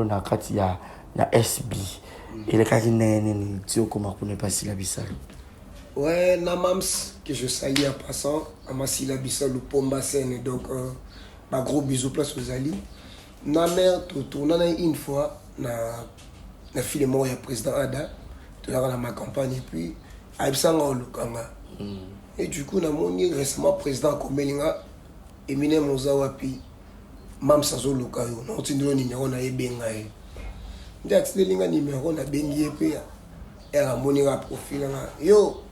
Congolo na kati ya SB. Et le cas ni tio comment connaît pas Sylla Bissalo. Ouais, Namams que je salue en passant, à Sylla Bissalo Pomba Sene donc ma gros bisous place aux Ali. Na mère tourna une fois na fille mort ya président Ada, tu dans ma campagne et puis Aibsanga Olukanga. Et du coup na moni récemment président Komelinga Eminem Mozawapi Mam Sazo Lukayo, non tindelo numéro na ebenga e. Ndia tsindelinga numéro na bengi pe era moni ga profil nga. Yo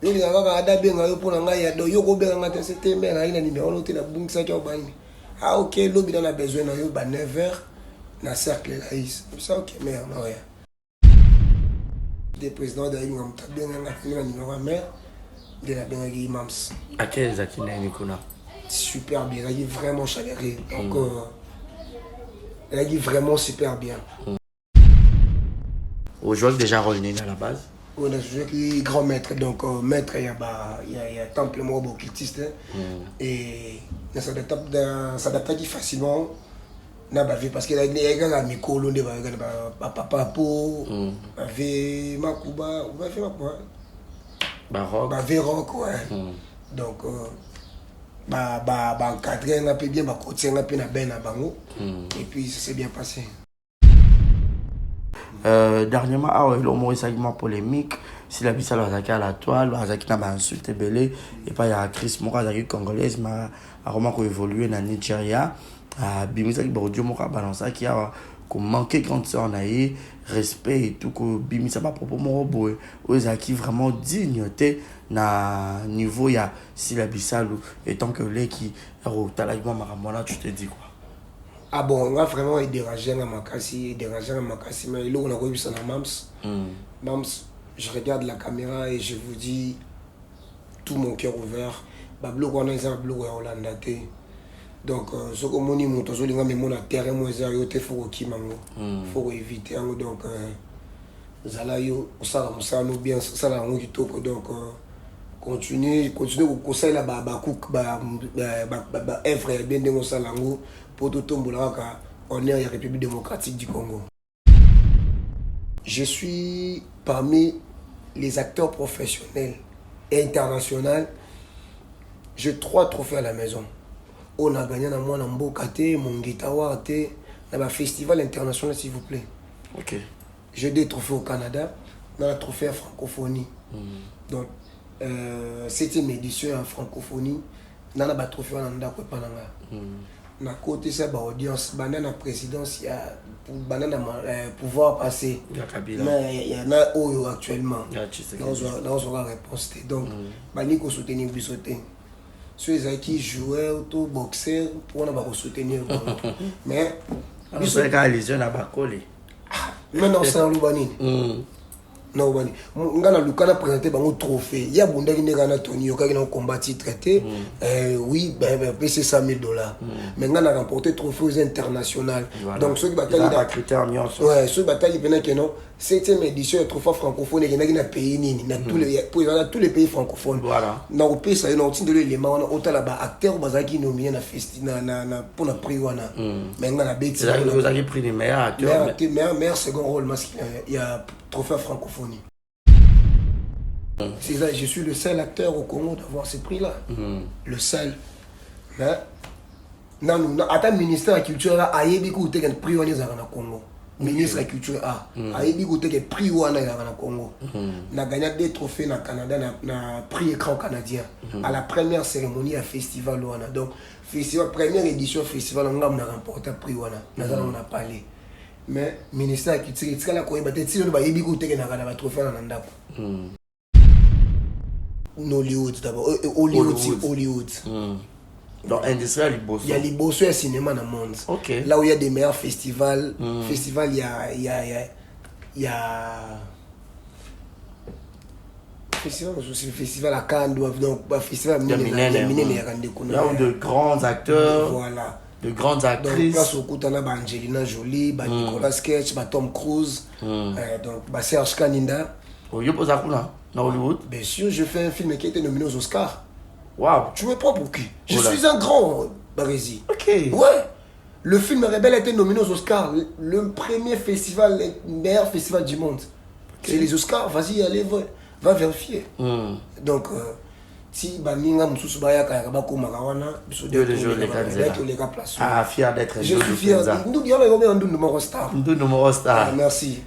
il y a un benga yo pona nga ya do yo ko benga ngata c'était mais na ina numéro no te na bungisa cho bani. Ah OK, lobi dans a besoin na yo ba 9h na cercle là is. Ça OK mais non ya. Des présidents de l'Union benga nga numéro mère de la benga Imams. À quel zakina Nicolas? Super bien, il est vraiment chaleureux. Donc, il est vraiment super bien. Au joueur déjà revenu à la base. On a joué qui grand maître, donc maître il y a temple mort occultiste et ça s'adapte facilement. Parce qu'il y a des gens qui ont des papa po, avec Makuba, Baroque, ouais. Donc encadré un peu bien, côté un peu na bango et puis ça s'est bien passé. Dernièrement, le mot est polémique. Sylla Bissalo à la toile, Azaki n'a pas insulté belé et pas il y a Chris Mora congolaise mais a vraiment évolué dans Nigeria. Bimisa qui bordio Mora balança qui a manqué quand ça on a eu respect et tout que Bimisa pas propos Mora boy Azaki vraiment dignité na niveau ya Sylla Bissalo et tant que les qui talagement maramona tu te dis quoi? Ah bon, on a vraiment dérangé à Makassi, mais là on a revu ça dans Mams. Mams, je regarde la caméra et je vous dis tout mon cœur ouvert. Bablo on a un blog à Hollande. Donc ce que mon imon tozo linga mais mon terre moi zéro te faut kimango. Faut éviter donc zala yo ça nous bien ça la on kitoko donc continuer au conseil là ba cook ba œuvre bien de ça lango pour tout tombola on est en République démocratique du Congo. Je suis parmi les acteurs professionnels et internationaux. J'ai 3 trophées à la maison. On a gagné dans mon Mbokate, mon Gitawa, dans un festival international s'il vous plaît. OK. J'ai 2 trophées au Canada, dans le trophée à francophonie. Donc 7e édition en francophonie, dans le trophée en Ndako Pananga. Na côté ça ba audience banana présidence il y a pour banana pouvoir passer mais il y en a oyo actuellement dans on réponse donc bani ko soutenir bisoté ceux qui jouaient auto boxeur pour on va soutenir mais bisoté ka lésion na bakole maintenant ça lubani non bani ngana lukana présenter bango trophée ya bunda ki ngana Tony yoka na combattre traité oui c'est $100,000 mais ngana remporté trophée international donc ceux qui bataille critère nuance ouais ceux bataille venant que non 7e édition de trophée francophone qui na pays nini na tous les pour tous les pays francophones voilà na au pays ça na otinde les éléments on autant là-bas acteur bazaki nominé na festival na pour na prix wana mais ngana beti vous avez pris les meilleurs acteurs meilleur second rôle masculin il y a trophée francophonie. C'est ça, je suis le seul acteur au Congo d'avoir ce prix-là. Le seul. Mais non, attends, ministère de la culture là, ayebi ko te ken prix wana na Congo. Ministre de la culture ayebi ko te ken prix wana na Congo. Na gagné 2 trophées na Canada na prix écran canadien à la première cérémonie à festival wana. Donc festival première édition festival on a remporté prix wana. On a parlé. Mais ministère de la culture il la ko ba te tilo ba yebi ko te ken na trophée na ndako. Hollywood d'abord. Hollywood. Donc, industriel, il y a les Liboso et cinéma dans le monde. Okay. Là où il y a des meilleurs festivals. Festival, il y a festival à Cannes, donc festival il y a de grands acteurs. Voilà. De grandes actrices. Donc, place au Koutana, Angelina Jolie, Nicolas Cage, Tom Cruise, donc Serge Kaninda. Vous avez ça dans Hollywood? Bien sûr, je fais un film qui a été nominé aux Oscars. Waouh! Tu me prends pour qui? Je suis un grand Barési. Ok. Ouais. Le film Rebelle a été nominé aux Oscars, le premier festival, le meilleur festival du monde. C'est les Oscars, vas-y, allez, va vérifier. Donc, si Baminga Moussous Baya Kayakabako Marawana, je ah, fier d'être. Je suis fier. Nous disons un numéro star. Merci.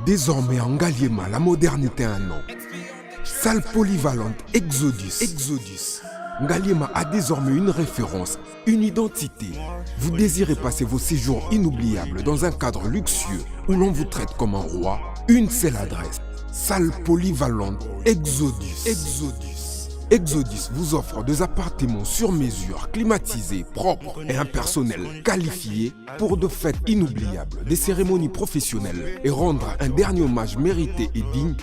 Désormais en Ngaliema, la modernité a un nom. Salle polyvalente Exodus. Ngaliema a désormais une référence, une identité. Vous désirez passer vos séjours inoubliables dans un cadre luxueux où l'on vous traite comme un roi? Une seule adresse. Salle polyvalente Exodus. Exodus vous offre des appartements sur mesure, climatisés, propres et un personnel qualifié pour de fêtes inoubliables, des cérémonies professionnelles et rendre un dernier hommage mérité et digne.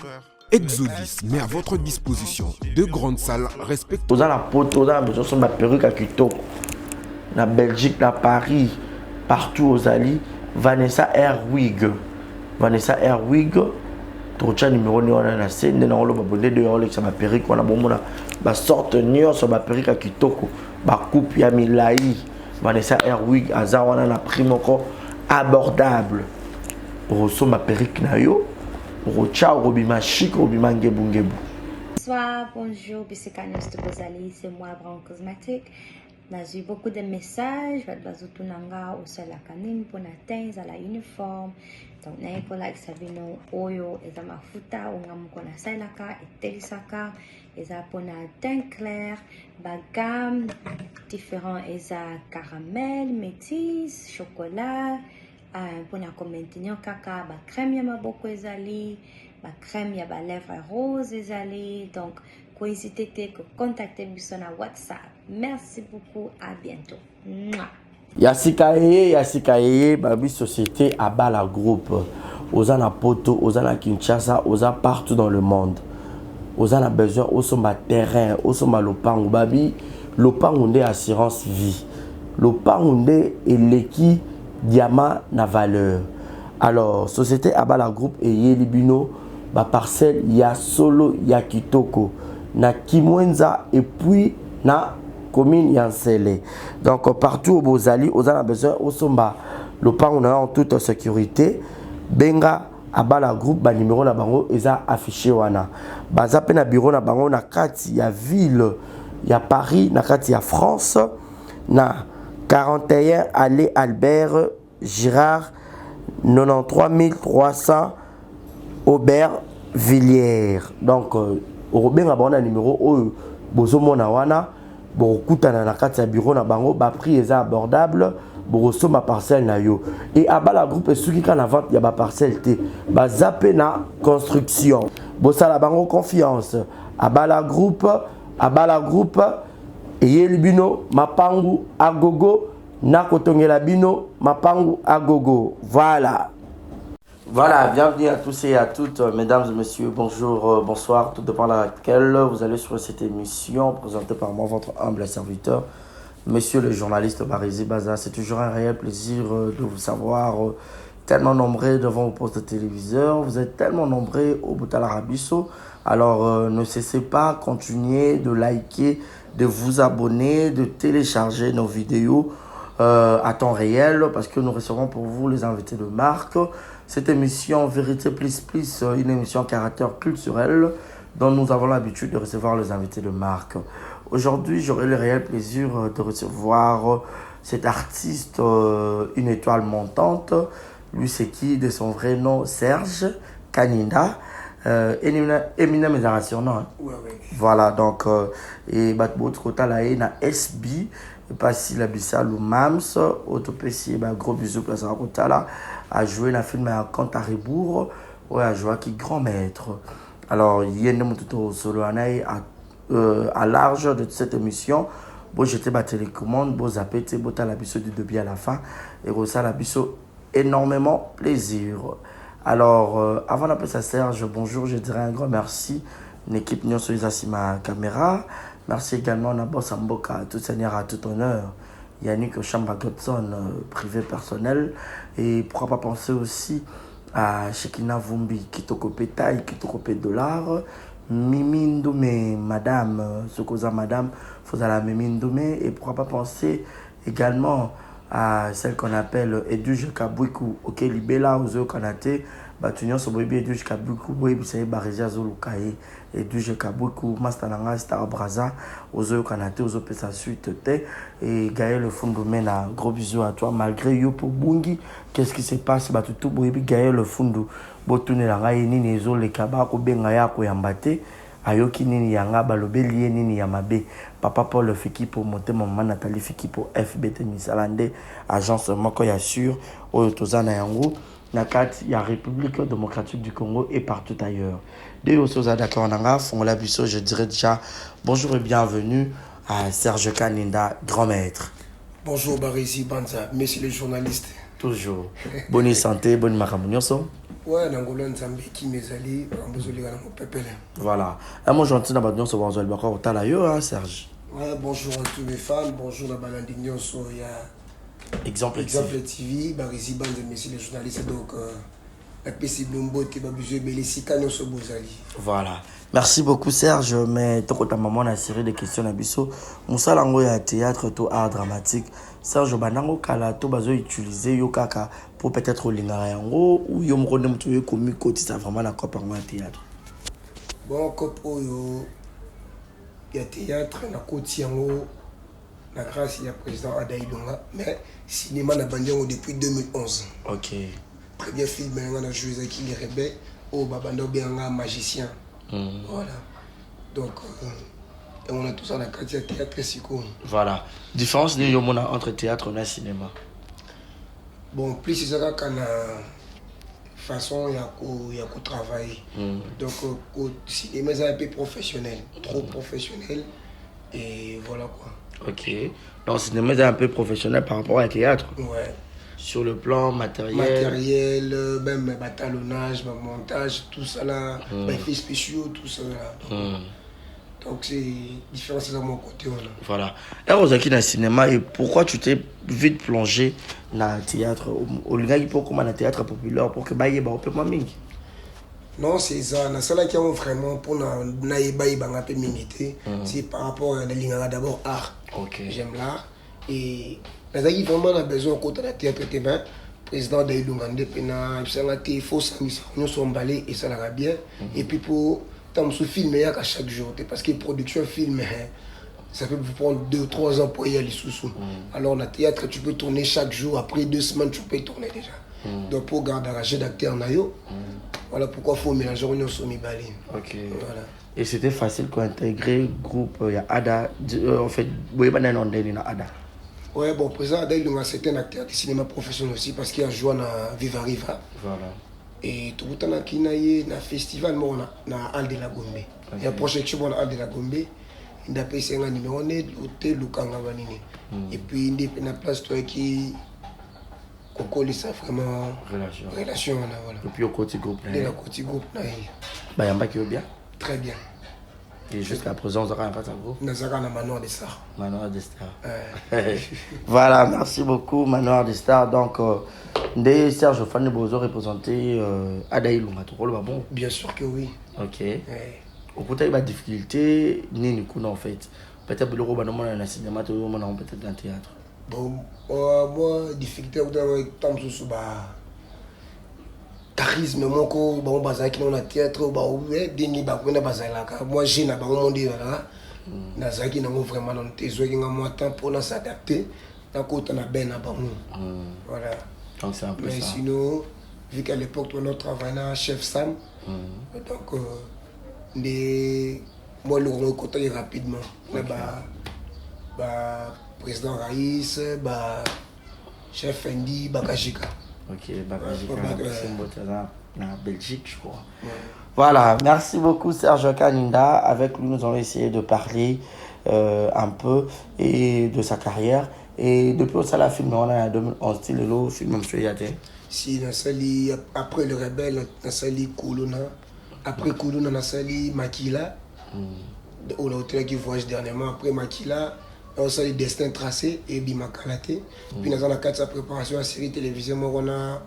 Exodus met à votre disposition deux grandes salles respectueuses. Dans la poto, dans la perruque à Kitoko, na Belgique, na Paris, partout aux alliés, Vanessa Airwig. Trocha numéro ni on a na scène na olo babonde de olo ça ma perruque on a bon mona ba sorte nion sur ma perruque à Kitoko ba coupe ya milai Vanessa Airwig aza wana na prix moko abordable roso ma perruque na yo rocha robima chic robima ngebu. Bonsoir, bonjour, Bissekanos de Bozali, c'est moi, Brown Cosmétique. J'ai eu beaucoup de messages, Bazutunanga, au sol la canine, pour atteindre à la uniforme. Donc, n'a pas like Sabino, Oyo, et ma futa, ou n'a mukona sailaka, et telisaka, et ça pour na teint clair, bagam, différents, et ça caramel, métis, chocolat, pour na commentignon kaka, ba crème yama beaucoup ezali, ba crème yaba lèvres rose ezali, donc, n'hésitez pas à contacter sur WhatsApp. Merci beaucoup, à bientôt. Yasikaye, Babi Société à Bala Groupe. Ozana Poto, Ozana Kinshasa, Oza partout dans le monde. Ozana besoin, Osoma terrain, Osoma Lopangu. Babi, Lopangu assurance vie. Lopangu et l'équipe diamant na valeur. Alors, Société à Bala Groupe et Yelibino, ba parcelle, ya solo, ya kitoko. Na Kimwenza et puis na commune Yansele. Donc partout au Bozali, aux a besoin au Somba, le pan on a en toute sécurité. Benga abala groupe ba numéro na bango eza affiché wana. Bazape na bureau na bango na kati ya ville ya Paris na kati ya France na 41 allée Albert Girard 93 300 Aubervilliers. Donc Robin a numéro au Bozomona wana bokutana na kati ya bureau na bango ba prix est abordable boso ma parcelle na yo et abala groupe soki ka na vente ya ba parcelle te ba zappé na construction bosala bango confiance abala groupe et yelibino mapangu agogo na kotongela bino mapangu agogo. Voilà, bienvenue à tous et à toutes, mesdames et messieurs, bonjour, bonsoir, tout dépend à laquelle vous allez sur cette émission présentée par moi, votre humble serviteur, monsieur le journaliste Barizi Baza. C'est toujours un réel plaisir de vous savoir tellement nombreux devant vos postes de téléviseur, vous êtes tellement nombreux au Boutala Rabisso. Alors ne cessez pas, continuez de liker, de vous abonner, de télécharger nos vidéos à temps réel parce que nous recevrons pour vous les invités de marque. Cette émission Vérité Plus, une émission à caractère culturel dont nous avons l'habitude de recevoir les invités de marque. Aujourd'hui, j'aurai le réel plaisir de recevoir cet artiste, une étoile montante. Lui, c'est qui de son vrai nom? Serge Kaninda. Eminem est un surnom. Voilà, donc, et Batbot Kota la na SB. Pas si la Bissal ou Mams, Autopécie, gros bisous pour ça là, a joué dans le film à Compte à rebours, ouais, a joué qui grand maître. Alors, il y a un tout solo à large de cette émission. Bon, j'étais ma télécommande, bon, zapété, bon, t'as la bisso du début à la fin, et ça, la bisso énormément plaisir. Alors, avant d'appeler ça Serge, bonjour, je dirais un grand merci. Une équipe Nyon sur ma caméra. Merci également à Boss Amboka, tout seigneur à tout honneur. Yannick Chamba Godson, privé personnel. Et pourquoi pas penser aussi à Shekina Vumbi, Kitoko Petaï, Kitoko Dollar, Mimi Ndoumé, Madame, Sokoza Madame, Fozala Mimi Ndoumé. Et pourquoi pas penser également à celle qu'on appelle Edouge Kabouikou, ok, Libela, Ozo Kanate, Batunion Sobobi, Edouge Kabouikou, Boebi, c'est Barizia Zolukaye, Edouge Kabouikou, Mastananga, Star Braza, Ozo Kanate, Ozo Pesa Suite, et Gaël Fundoumé, gros bisous à toi, malgré Yopo Bungi, qu'est-ce qui se passe, Batutu Boebi, Gaël Fundou, Botune Langa, Nini, Zo, les Kabako, Bengaya, Koyambate, Ayoki Nini Yanga, Balobe, Lié Nini Yamabe, Papa Paul Fiki pour monter maman Nathalie Fiki pour FBT Misalande, agence Moko Yassur, Oyotozana Yango, Nakat, il y a République démocratique du Congo et partout ailleurs. De Yosoza Dakonanga, Fongola Bisso, je dirais déjà bonjour et bienvenue à Serge Kaninda, grand maître. Bonjour Barisi Banza, messieurs les journalistes. Toujours. Bonne santé, bonne maramounioso. Ouais, Nangola Nzambe qui m'ezali, Ambozoli Galango Pepele. Voilà. Un mot gentil dans votre nom, c'est Bonjour Bakar Otalayo, hein, Serge. Ouais, bonjour à tous les fans, bonjour à Balandignon, il y a Exemple TV, Barisi Banza, messieurs les journalistes. Donc, la PC Blumbo, Tébabuzé, Belessi, Kanyoso Bozali. Voilà. Merci beaucoup Serge, mais tant que ta maman a série de questions à Bisso, Moussa Lango ya théâtre, to art dramatique. Serge Banango Kala, to bazo utiliser yo kaka pour peut-être lingara yango ou yo mrone mtu yo komi koti ça vraiment la copa en théâtre. Bon, kopo yo ya théâtre na koti yango na grâce ya président Adaïdonga, mais cinéma na bandiango depuis 2011. OK. Premier film on a joué avec les rebelles au babando bien magicien. Voilà. Donc on a tout ça dans la quartier théâtre Siko. Voilà. Différence de yomona entre théâtre et cinéma. Bon, plus c'est ça qu'on a façon il y a qu'au travail. Donc au cinéma c'est un peu professionnel, trop professionnel et voilà quoi. OK. Donc cinéma c'est un peu professionnel par rapport au théâtre. Ouais. Sur le plan matériel, même bâtonnage, montage, tout ça là, effets spéciaux, tout ça là. Donc c'est différent, c'est dans mon côté. Voilà. Là, vous êtes dans le cinéma et pourquoi tu t'es vite plongé dans le théâtre? Au lieu de pour comment le théâtre populaire pour que bailler un peu moins mingi. Non, c'est ça. Na sala qui a vraiment pour na bailler un peu minité. C'est par rapport à la ligne d'abord art. OK. J'aime l'art et Nazaki vraiment a besoin de la théâtre président de Lungande pena il faut nous sommes emballés et ça va bien et puis pour tant ce film il y a qu'à chaque jour parce que production film ça peut vous prendre 2-3 ans pour y aller sous alors la théâtre tu peux tourner chaque jour après 2 semaines tu peux tourner déjà donc pour garder un jeu d'acteur nayo voilà pourquoi faut mélanger on sur Mibali. OK. Voilà. Et c'était facile pour intégrer groupe il y a Ada en fait vous avez un nom de Ada. Ouais, bon, président Adaï, c'est un acteur de cinéma professionnel aussi parce qu'il a joué à Viva Riva. Voilà. Et tout le temps, il y a un festival na Al de la Gombe. Il y a une projection à Al de la Gombe. Il y a un numéro de l'hôtel Lukanga Vanini. Et puis, il y a une place qui colle ça vraiment. Relation. Voilà. Et puis, au côté groupe. De la côté groupe. Bah, il y a qui est bien. Très bien. Et jusqu'à présent, on aura un pas de groupe. Nous avons un Manoir des Stars. Manoir des Stars. Voilà, merci beaucoup, Manoir des Stars. Donc, Serge Fane Bozo représenté Adaï Lunga. Tu vois, bon? Bien sûr que oui. OK. Au côté de la difficulté, ni en fait. Peut-être que le robot dans le cinéma, peut-être dans le théâtre. Bon, moi, difficulté, tant que je charisme moko ba bazaki na théâtre ba deni ba kwenda bazalaka moi j'ai na ba monde là na zaki na vraiment dans tezo ki nga moi temps pour na s'adapter na kota na ben na ba voilà donc c'est un peu ça mais sinon vu qu'à l'époque on travaillait na chef Sam donc moi le rencontré rapidement ba président Raïs ba chef Fendi Bakashika. OK, c'est en Belgique, je crois. Voilà, merci beaucoup Serge Kaninda. Avec lui, nous allons essayer de parler un peu et de sa carrière. Et depuis ça, la film, on a 2011, le film, M. Yate. Si, après le rebelle, on a sali Koulouna. Après Koulouna, on a sali Makila. On a hôtel qui voyage dernièrement. Après Makila, ça les destins tracés et bimakalaté. Puis dans la cadre de sa préparation à la série télévisée, moi on a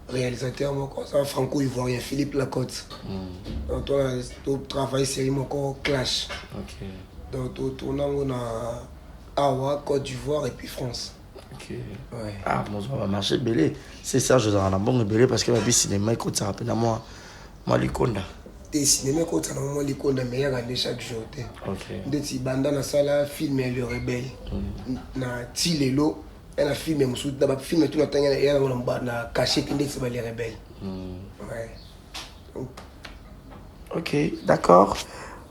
réalisateur moi ça franco-ivoirien Philippe Lacotte. Donc on travaille série moi Clash. Ok. Donc on a Awa, Côte d'Ivoire et puis France. Ok. Ouais. Ah, mon ça va marcher belé. C'est ça, je dans bon belé parce que ma vie cinéma écoute ça rappelle à moi Likonda. Des cinémas quand ça normalement les qu'on a meilleur année chaque jour. Ok. Des petits bandes dans ça film Le Rebelle. Na Tilelo, un film musu d'abord film tout le temps il y a na caché que des Les Rebelles. Ouais. Donc, ok, d'accord.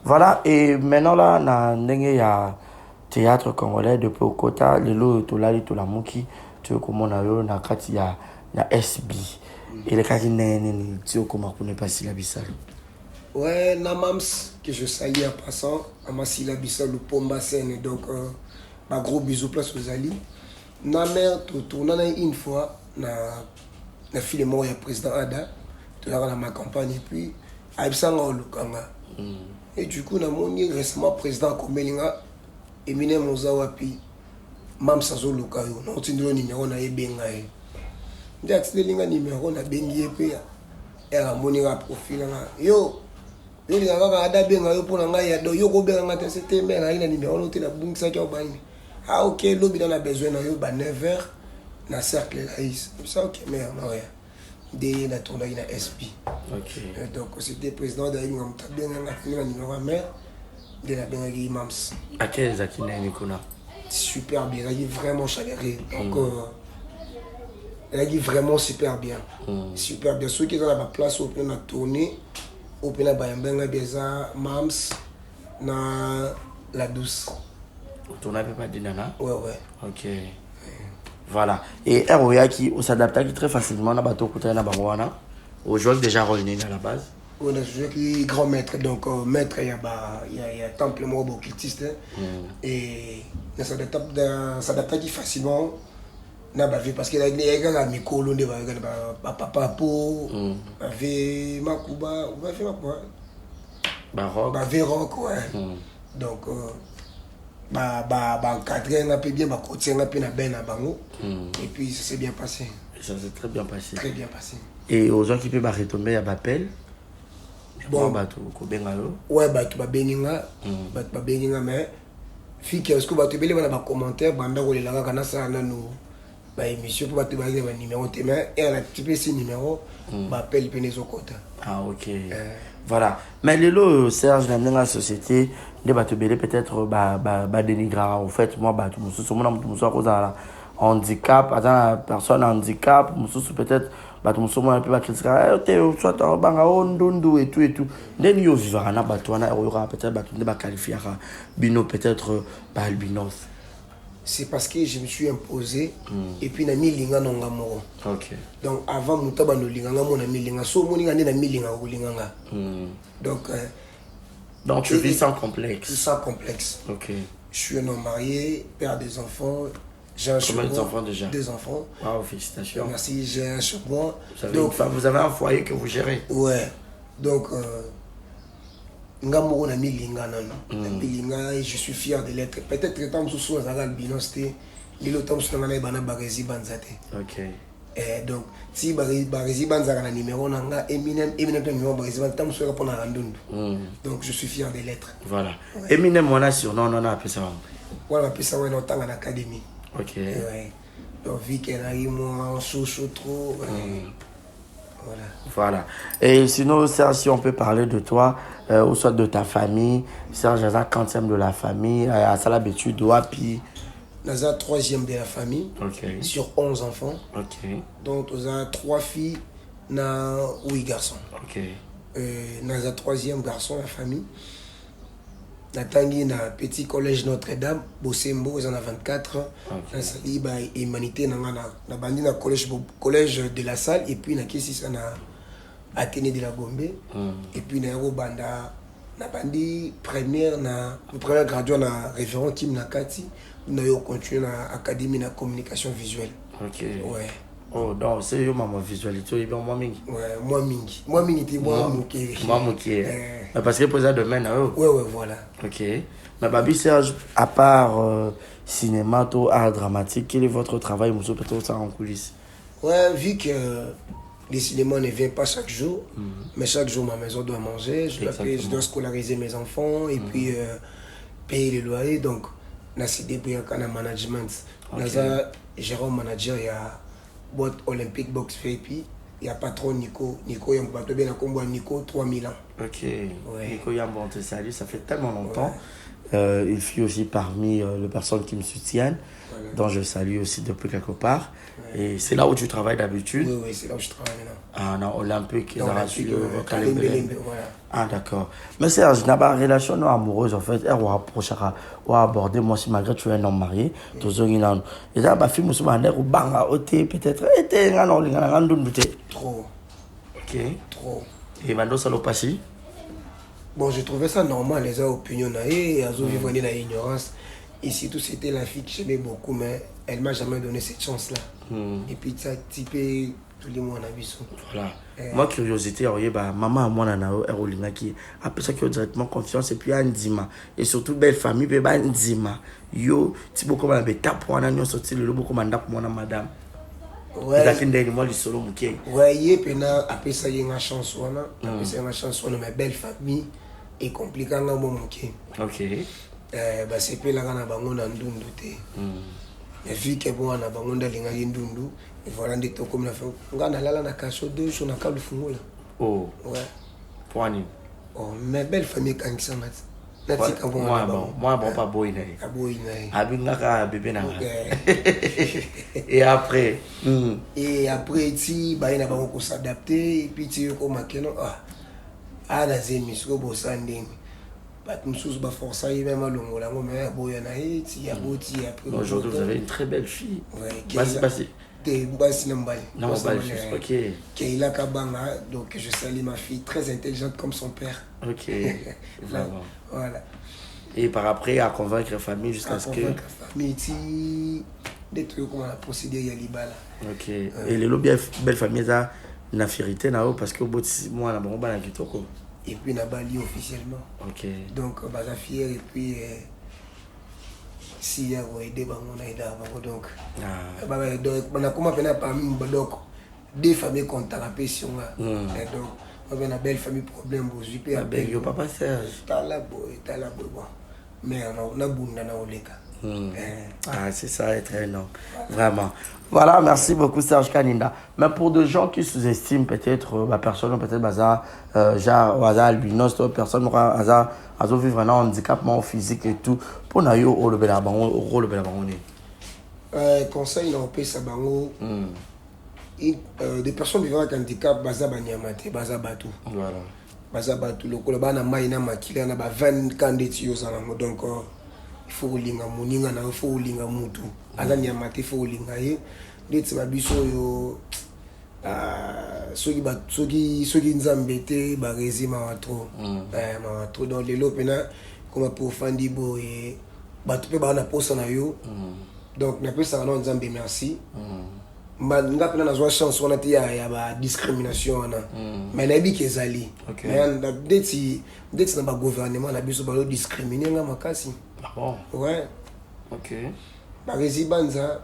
Voilà, et maintenant là, il y a théâtre congolais depuis au Kota, le lot tout là, tout la mouki, tu vois comment on a eu, il y a SB. Et les cas qui n'est tu vois comment on est passé la bissale. ouais, Namams que je salue en passant, Amasila Bissau le Pomba Sen donc ma gros bisous place aux Ali. Na mère tout on a une fois na fille mort ya président Ada, tout là dans ma campagne et puis Aibsanga Lukanga. Et du coup, na moni récemment président Komelinga Eminem Mozawapi Mam Sazo Lukayo. Non, tu n'as numéro na ebenga. Ndia tselinga numéro na bengi epe ya. Era moni ra profil nga. Yo linga kaka ada benga yo pona nga ya do yo ko benga te c'était mais na ina numéro no te na bungisa kwa bani. Ah OK, lobi na besoin na yo ba 9h na cercle la is. Ça OK mais na ouais. De la tournée na SP. Ok. Donc c'était président de l'Ingam bien la numéro mère de la Benagui Mams. À quel Zakina Nikona? Super bien, elle est vraiment chaleureux. Donc elle est vraiment super bien. Super bien. Ceux qui sont dans la place au plein tournée, au plein Bayambenga Beza Mams na la douce. Tu n'avais pas dit nana? Ouais ouais. Ok. Voilà. Et ROA qui s'adapte très facilement à bateau côté na Bangwana. Au joueur déjà revenu à la base. On a joué qui grand maître donc maître il y a temple moi occultiste et ça s'adapte facilement na bavé parce que la mikolo de papa po avait makuba on va faire quoi Baroque. bavé rock ouais. Donc encadré un peu bien côté un peu na ben na bango et puis ça s'est bien passé. Ça s'est très bien passé. Très bien passé. Et aux gens qui peuvent retomber à Bapel. Bon bateau ko bengalo. Ouais bateau ba beninga mais fiki est-ce que bateau belé bana ba commentaire banda ko lelanga kana ça na no ba émission pour bateau ba numéro mais et la type ce numéro ba appel penezo kota. Ah OK. Voilà. Mais les lots Serge dans la société des bateaux belé peut-être ba dénigrer en fait moi bateau mususu mon cause à handicap attends personne handicap mususu peut-être bato musomo na pe ba critiquer te soit banga ondundu et tout then yo vivra na bato na aura peut-être bato ne ba qualifier bino peut-être ba albinos. C'est parce que je me suis imposé et puis na milinga nonga moro. OK. Donc avant mutaba no linga mo na milinga so mo ninga na milinga ko linga. Donc tu vis sans complexe. Sans complexe. OK. Je suis un homme marié, père des enfants. J'ai un Combien d'enfants déjà? 2 enfants. Wow, félicitations. Merci, j'ai un charbon. Donc, vous avez un foyer que vous gérez? Ouais. Donc, je suis fier de l'être. Peut-être que tant que je suis dans la binosté, il est temps que je suis dans la barezi banzate. Ok. Donc, si barezi banzara na numéro nanga, Eminem numéro barezi banzate, tant que je suis dans la randonde. Donc, je suis fier de l'être. Voilà. Eminem, on a sur non, on a appelé ça. Voilà, on appelle ça en temps en académie. Ok. Ouais. Donc, vu qu'elle arrive en chaud trop. Voilà. Voilà. Et sinon, Serge, si on peut parler de toi, ou soit de ta famille, Serge, j'ai un quantième de la famille, à Salabetu, Douapi. Nous avons 3e de la famille, sur 11 enfants. Ok. Donc, nous avons 3 filles, 8 garçons. Ok. Nous avons 3e garçon de la famille. Natangi na petit collège Notre-Dame, Bosembo, ils en a 24. Nasali ba humanité na bandi na collège de la Salle et puis na kisi ça na Athénée de la Gombe et puis na banda na bandi première gradué na référent team na Kati na yo continuer na académie na communication visuelle. OK. Ouais. Oh, donc c'est yo maman visualité, bien moi mingi. Ouais, moi mingi. Moi mingi t'es moi mouké. Moi mouké. Parce que pour ça demain Ouais, voilà. OK. Mais Babi Serge, à part cinéma, tout art dramatique, quel est votre travail, monsieur, peut-être ça en coulisses? Ouais, vu que le cinéma ne vient pas chaque jour, mais chaque jour ma maison doit manger, je dois scolariser mes enfants et puis payer les loyers. Donc, on a décidé pour un management. On a Jérôme manager, il y a boîte Olympique Box VIP, il y a patron Nico. Nico, il y a un bateau bien à Nico, 3000 ans. OK. Ouais. Nico Yambo, on te salue, ça fait tellement longtemps. Ouais. Il fut aussi parmi les personnes qui me soutiennent, dont je salue aussi depuis quelque part. Ouais. Et c'est là où tu travailles d'habitude? Oui, c'est là où je travaille maintenant. Ah non, Olympique, ils ont rassuré voilà. Ah d'accord. Mais Serge, dans la relation amoureuse, en fait, elle va approcher, va aborder, moi si malgré tu es un homme marié, tu es un homme. Et là, ma fille, je suis ou banga, peut-être, Trop. Ok. Trop. Et maintenant, ça l'a passé? Bon, je trouvais ça normal, les opinions, et elles ont vivre dans l'ignorance. Et surtout, c'était la fille que j'aimais beaucoup, mais elle ne m'a jamais donné cette chance-là. Et puis, ça a typé tous les mois en abisso. Voilà. Moi, curiosité, maman, moi, qui après ça, qui a directement confiance, et puis, Andima. Et surtout, belle famille, puis, Andima. Yo, tu peux comme un bêta pour un an, sorti le lobo comme un dap pour madame. Ouais. Ouais, et puis, après ça, il y a une chance, après ça, il y a une chance, mais belle famille, et compliqué, ok. C'est plus là qu'on a bangon en dundu. Mais vu que bon, on a bangon dans l'ingénieur dundu, il faut rendre tout comme la fin. On a là na cache 2 jours na câble fungo là. Oh. Ouais. Poani. Oh, mais belle famille quand ils sont là. Moi bon pas boy na. Ah boy na. Abinga ka bébé na. Et après. Et après ti ba ina bango ko s'adapter et puis tu ko makeno ah la zemi so bo sanding. Aujourd'hui, vous avez une très belle fille. Ok. Keila Kabanga, donc je salue ma fille, très intelligente comme son père. Ok, vraiment. Voilà. Et par après, à convaincre la famille jusqu'à ce que... Convaincre la famille, des trucs comme on a procédé, il y a l'Ibala. Ok. Et les belles familles, ça, la vérité, parce que moi, on a bon bain qui quoi. Et puis on a bali officiellement. Ok. Donc baza fier et puis si ya va aider on a aidé donc donc on a comment peine parmi donc deux familles contactées sur moi. Et donc on a une belle famille problème aujourd'hui puis avec yo papa Serge. T'as la boy bon. Mais on a bunda na oleka. Ah, c'est ça, être un homme. Vraiment. Voilà, merci beaucoup Serge Kaninda. Mais pour des gens qui sous-estiment peut-être la personne, peut-être genre albinos, personne qui vivre un handicap physique et tout, pour nous, au rôle de la banque. Conseil, on peut ça bango. Des personnes vivant avec handicap, baza banyamate, baza batu. Voilà. Baza batu, le kolobana maïna makila na ba 20 candidatures donc il faut linga moninga na il faut linga mutu azani ya mate faut linga ye ndeti babiso yo soki nzambe te ba rezima wa trop ma trop dans les lots pena comme pour fandi boye batu pe ba na posa na yo donc na pesa na nzambe merci nga pena na zwa chance on a ti ya ba discrimination na mais na bi kezali mais ndeti na ba gouvernement na biso ba lo discriminer nga makasi. Ah bon? Ouais. Ok. Barezi Banza,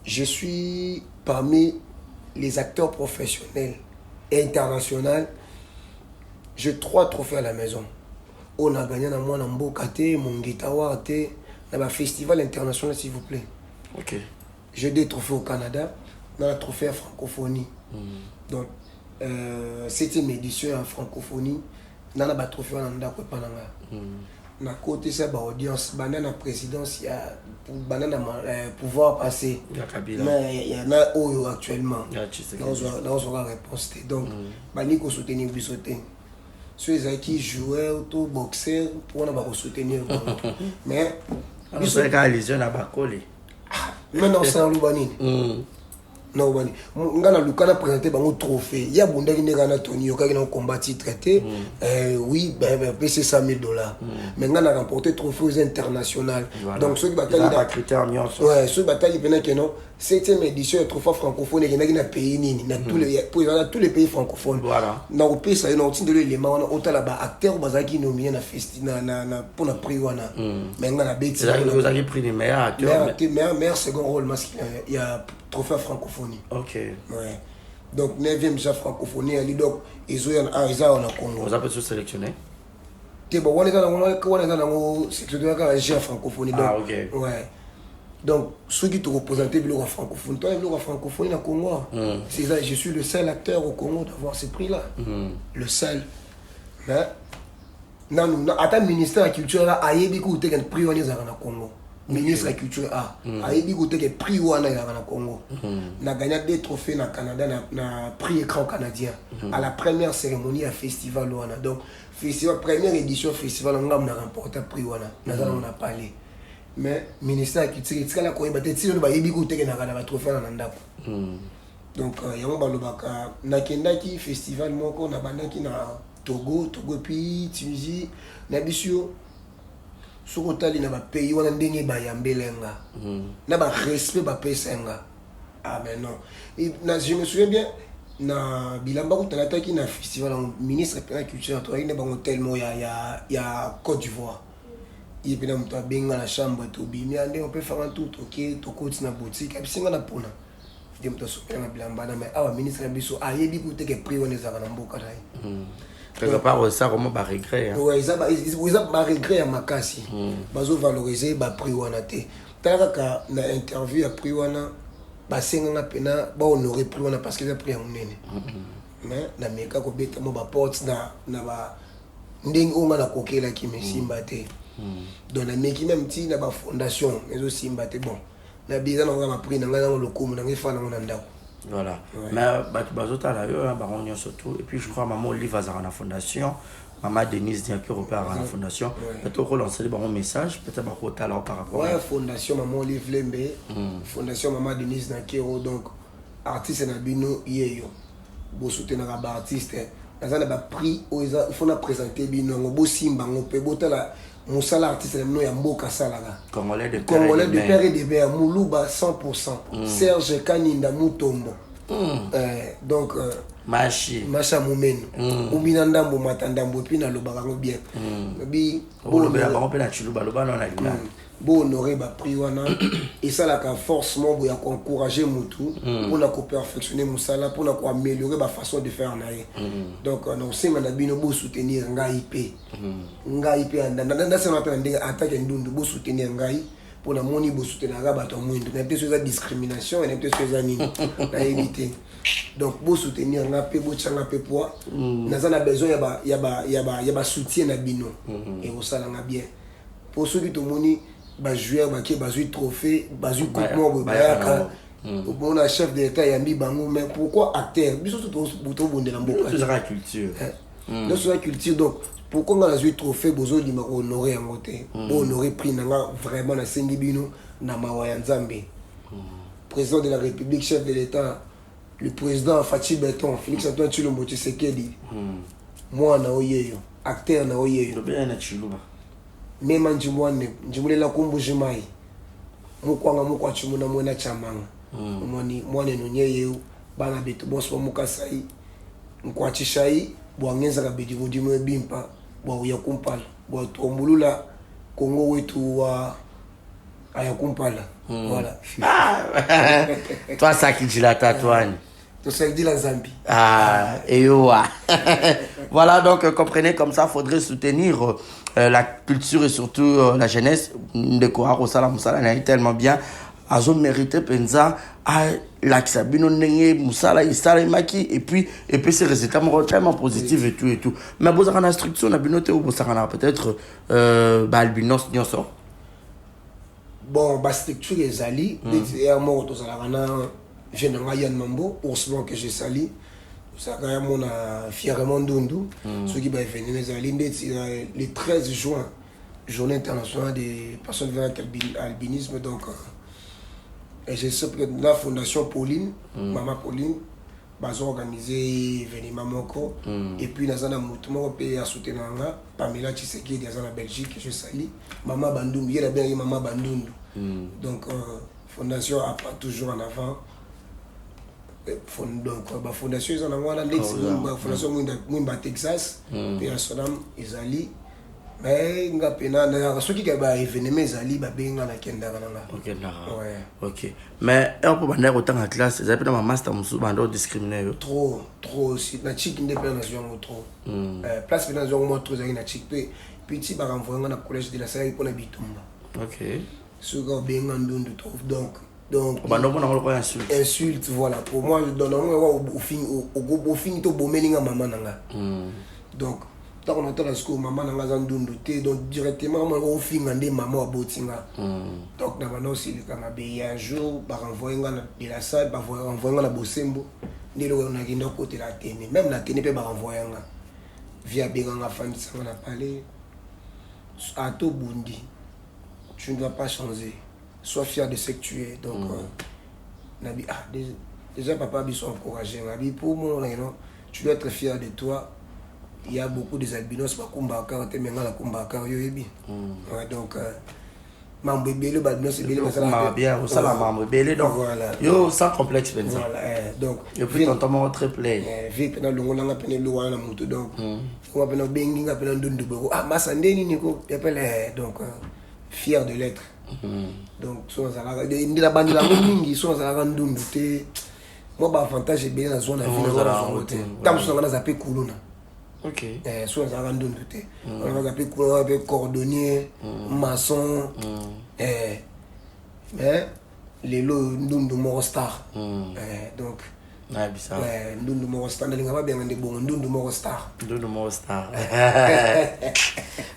je suis parmi les acteurs professionnels et internationaux. J'ai 3 trophées à la maison. On a gagné dans mon Mbokate, mon Guitawa, dans un festival international, s'il vous plaît. Ok. J'ai 2 trophées au Canada, dans le trophée à francophonie. Donc, 7e édition en francophonie, dans le trophée en Pananga. Na côté ça ba audience banana présidence il y a banana pouvoir passer mais il y en a où actuellement dans on réponse donc bani ko soutenir bisoté ceux qui jouaient auto boxer pour on va soutenir mais biso ka les jeunes à bakole maintenant c'est en Lubanine non bani ngana lukana présenté bango trophée ya bondaki ndekana Tony yokaki na combat traité oui ben c'est $100,000 mais ngana remporté trophée aux international donc ceux qui bataillent dans critère ouais ceux qui bataillent pendant que non 7e édition de trophée francophone et qui na pays nini na tous les pour tous les pays francophones voilà na opé ça na otinde le élément on autant là bas acteur bazaki nominé na festival na pour na prix wana mais ngana beti vous avez pris les meilleurs acteurs meilleur second rôle masculin il y a trophée francophonie. Ok. Ouais. Donc 9e déjà francophonie ali donc ils ont en Congo. Vous avez tous sélectionné? T'es bon on est dans sélectionné en francophonie donc. Ah OK. Ouais. Donc ceux qui te représentent le francophone, toi le francophonie au Congo. C'est ça, je suis le seul acteur au Congo d'avoir ce prix là. Le seul. Mais non attends ministère de la culture là ayebi ko te prix on est dans Congo. Ministre de la culture a eu des prix au Congo. On a gagné des trophées au Canada, na prix écran canadien. À la première cérémonie à festival donc festival première édition festival on a remporté prix on a parlé. Mais ministère de la culture il a quoi peut-être si on va y goûter na trophée na ndako. Donc yango balobaka na kendaki festival moko na bandaki na Togo puis Tunisie na bisio sur le na ba pays wana ndenge ba yambelenga na ba respect ba pesenga ah mais non et je me souviens bien na bilamba ko talataki na festival ministre de la culture to ina bango tellement ya Côte d'Ivoire il peut na benga la chambre to bimi ande on peut faire un tout OK to côté na boutique abisinga na pona de mto so na bilamba na mais awa ministre biso ayebi ko teke prix wana za na mboka dai quelque part ça vraiment ba regret ouais ils ont ba regret à makasi bazo valoriser ba prix wana te talaka na interview ya prix wana ba senga pena ba honorer prix wana parce que ça prix munene mais na meka ko beta mo ba ports na ba ndenge onga na kokela ki mesimba te donc na meki même ti na ba fondation mais aussi simba te bon na biza na nga prix na nga na lokumu na ngefa na ngona ndako. Voilà. Ouais. Mais bazota là baron surtout et puis je crois maman Olive à la fondation maman Denise Diakio repère à la fondation peut-être relancer les bons messages peut-être par rapport à par rapport ouais fondation maman Olive Lembe fondation maman Denise Diakio donc artiste na bino yeyo bo soutenir ba artiste dans ba prix il faut na présenter bino bo simba ngo pe botala musala artiste no ya mboka salaka congolais de père et de mère Moulouba 100% Serge Kaninda Mutombo donc Macha Moumeno ubina ndambo matandambo puis na lobaka ngo bien bi bo lobela ba pe na chiluba loba na lina bo honorer ba prix wana et ça la forcément bo ya encourager mutu pour na ko perfectionner musala pour na ko améliorer ba façon de faire naé donc on sait na bino bo soutenir ngai pe ndanda c'est on appelle ndinga attaque ndundu bo soutenir ngai pour na moni bo soutenir ga bato mwindu na peut-être ça discrimination et peut-être ça nini na éviter donc bo soutenir nga pe bo changa pe poa naza na besoin ya ba soutien na bino et au sala nga bien pour ceux qui te moni ba joueur ba ki ba jouer trophée ba jouer coupe mo ba bon la chef de l'état yambi bango mais pourquoi acteur biso tout bonde na mboka c'est la culture c'est la culture donc pourquoi on a joué trophée bozo di ma honorer en côté bon honorer prix nanga vraiment na sengi bino na mawa ya nzambe président de la République chef de l'état le président Fachi Beton Félix Antoine Tshilombo Tshisekedi moi na oyeyo acteur na oyeyo bien na chiluba même njimulela kumbujimai mukwanga mukwa chimuna mwena chamanga moni mwane nonyeyo bana betu boss wa mukasai mkwachishai bwangenza kabedi ngudimwe bimpa bwa ya kumpala bwa tombulula Kongo wetu wa aya kumpala voilà toi ça qui dit la tatouane to ça dit la Zambie et voilà donc comprenez comme ça faudrait soutenir la culture et surtout la jeunesse de Koaro Sala Musala n'a tellement bien azo mérité penza à l'axabino nenge musala isala maki et puis ces résultats tellement positifs et tout mais vous avez une instruction na binote ou vous avez peut-être albinos nyonso bon ba structure les ali et à moi to sala na je n'ai rien mambo heureusement que j'ai sali ça quand même on a fièrement Dundu ceux qui va venir les ali le 13 juin journée internationale des personnes vivant avec albinisme donc Et je sais que la Fondation Pauline, Maman Pauline, ils ont organisé événement moko. Et puis, nous avons un pays à soutenir Pamela Tshisekedi, dans la Belgique, je salue. Maman Bandoum, il y a bien Maman Bandoum. Donc, Fondation a pas toujours en avant. Donc, la Fondation, ils ont en avant. La Fondation Mouimba Texas, puis à Sonam, ils allaient. Mais ceux qui ont événement, ils allaient, ils allaient. Ok. Mais on peut demander autant en classe, ils appellent ma master, ils ont discriminé. Trop aussi. Na chic indépendance, trop. Place dans un moment trop, ils ont chic. Petit, par exemple, on a le collège de la salle pour la bitumba. Ok. Ce gars, bien, on trouve. Donc, on a insulte. Insulte, voilà. Pour moi, je donne au fin, au beau mening à maman. Donc, tant qu'on entend la school, maman n'a pas douté, donc directement, on fin de maman à Botinga. Donc, nous aussi, il y a un jour, par envoyer de la salle, par envoyer la Bossembo, on a un côté la télé. Même la télé peut pas envoyer via Béganga Fan, ça on a parlé. À tout Bundi, tu ne dois pas changer. Sois fier de ce que tu es. Donc, déjà, papa a sont encouragés. Pour moi, tu dois être fier de toi. Il y a beaucoup de albinos, donc, yo sans complexe donc et puis ton très plein vu que nous on a peine le wana mutu donc on a peine bengi on a peine ndundu ah masandeni niko donc fier de l'être donc so ça la ndila bandi la mingi so ça la ndundu te moi ba avantage est bien la zone à vie tam so na zape kuluna. Ok. Soit ça va nous douter. On va appeler couleur, cordonnier, maçon. Mais les lots nous de star. Donc. Ouais, bizarre. Nous de star. N'allez pas bien des bons. Nous de star. Nous de star.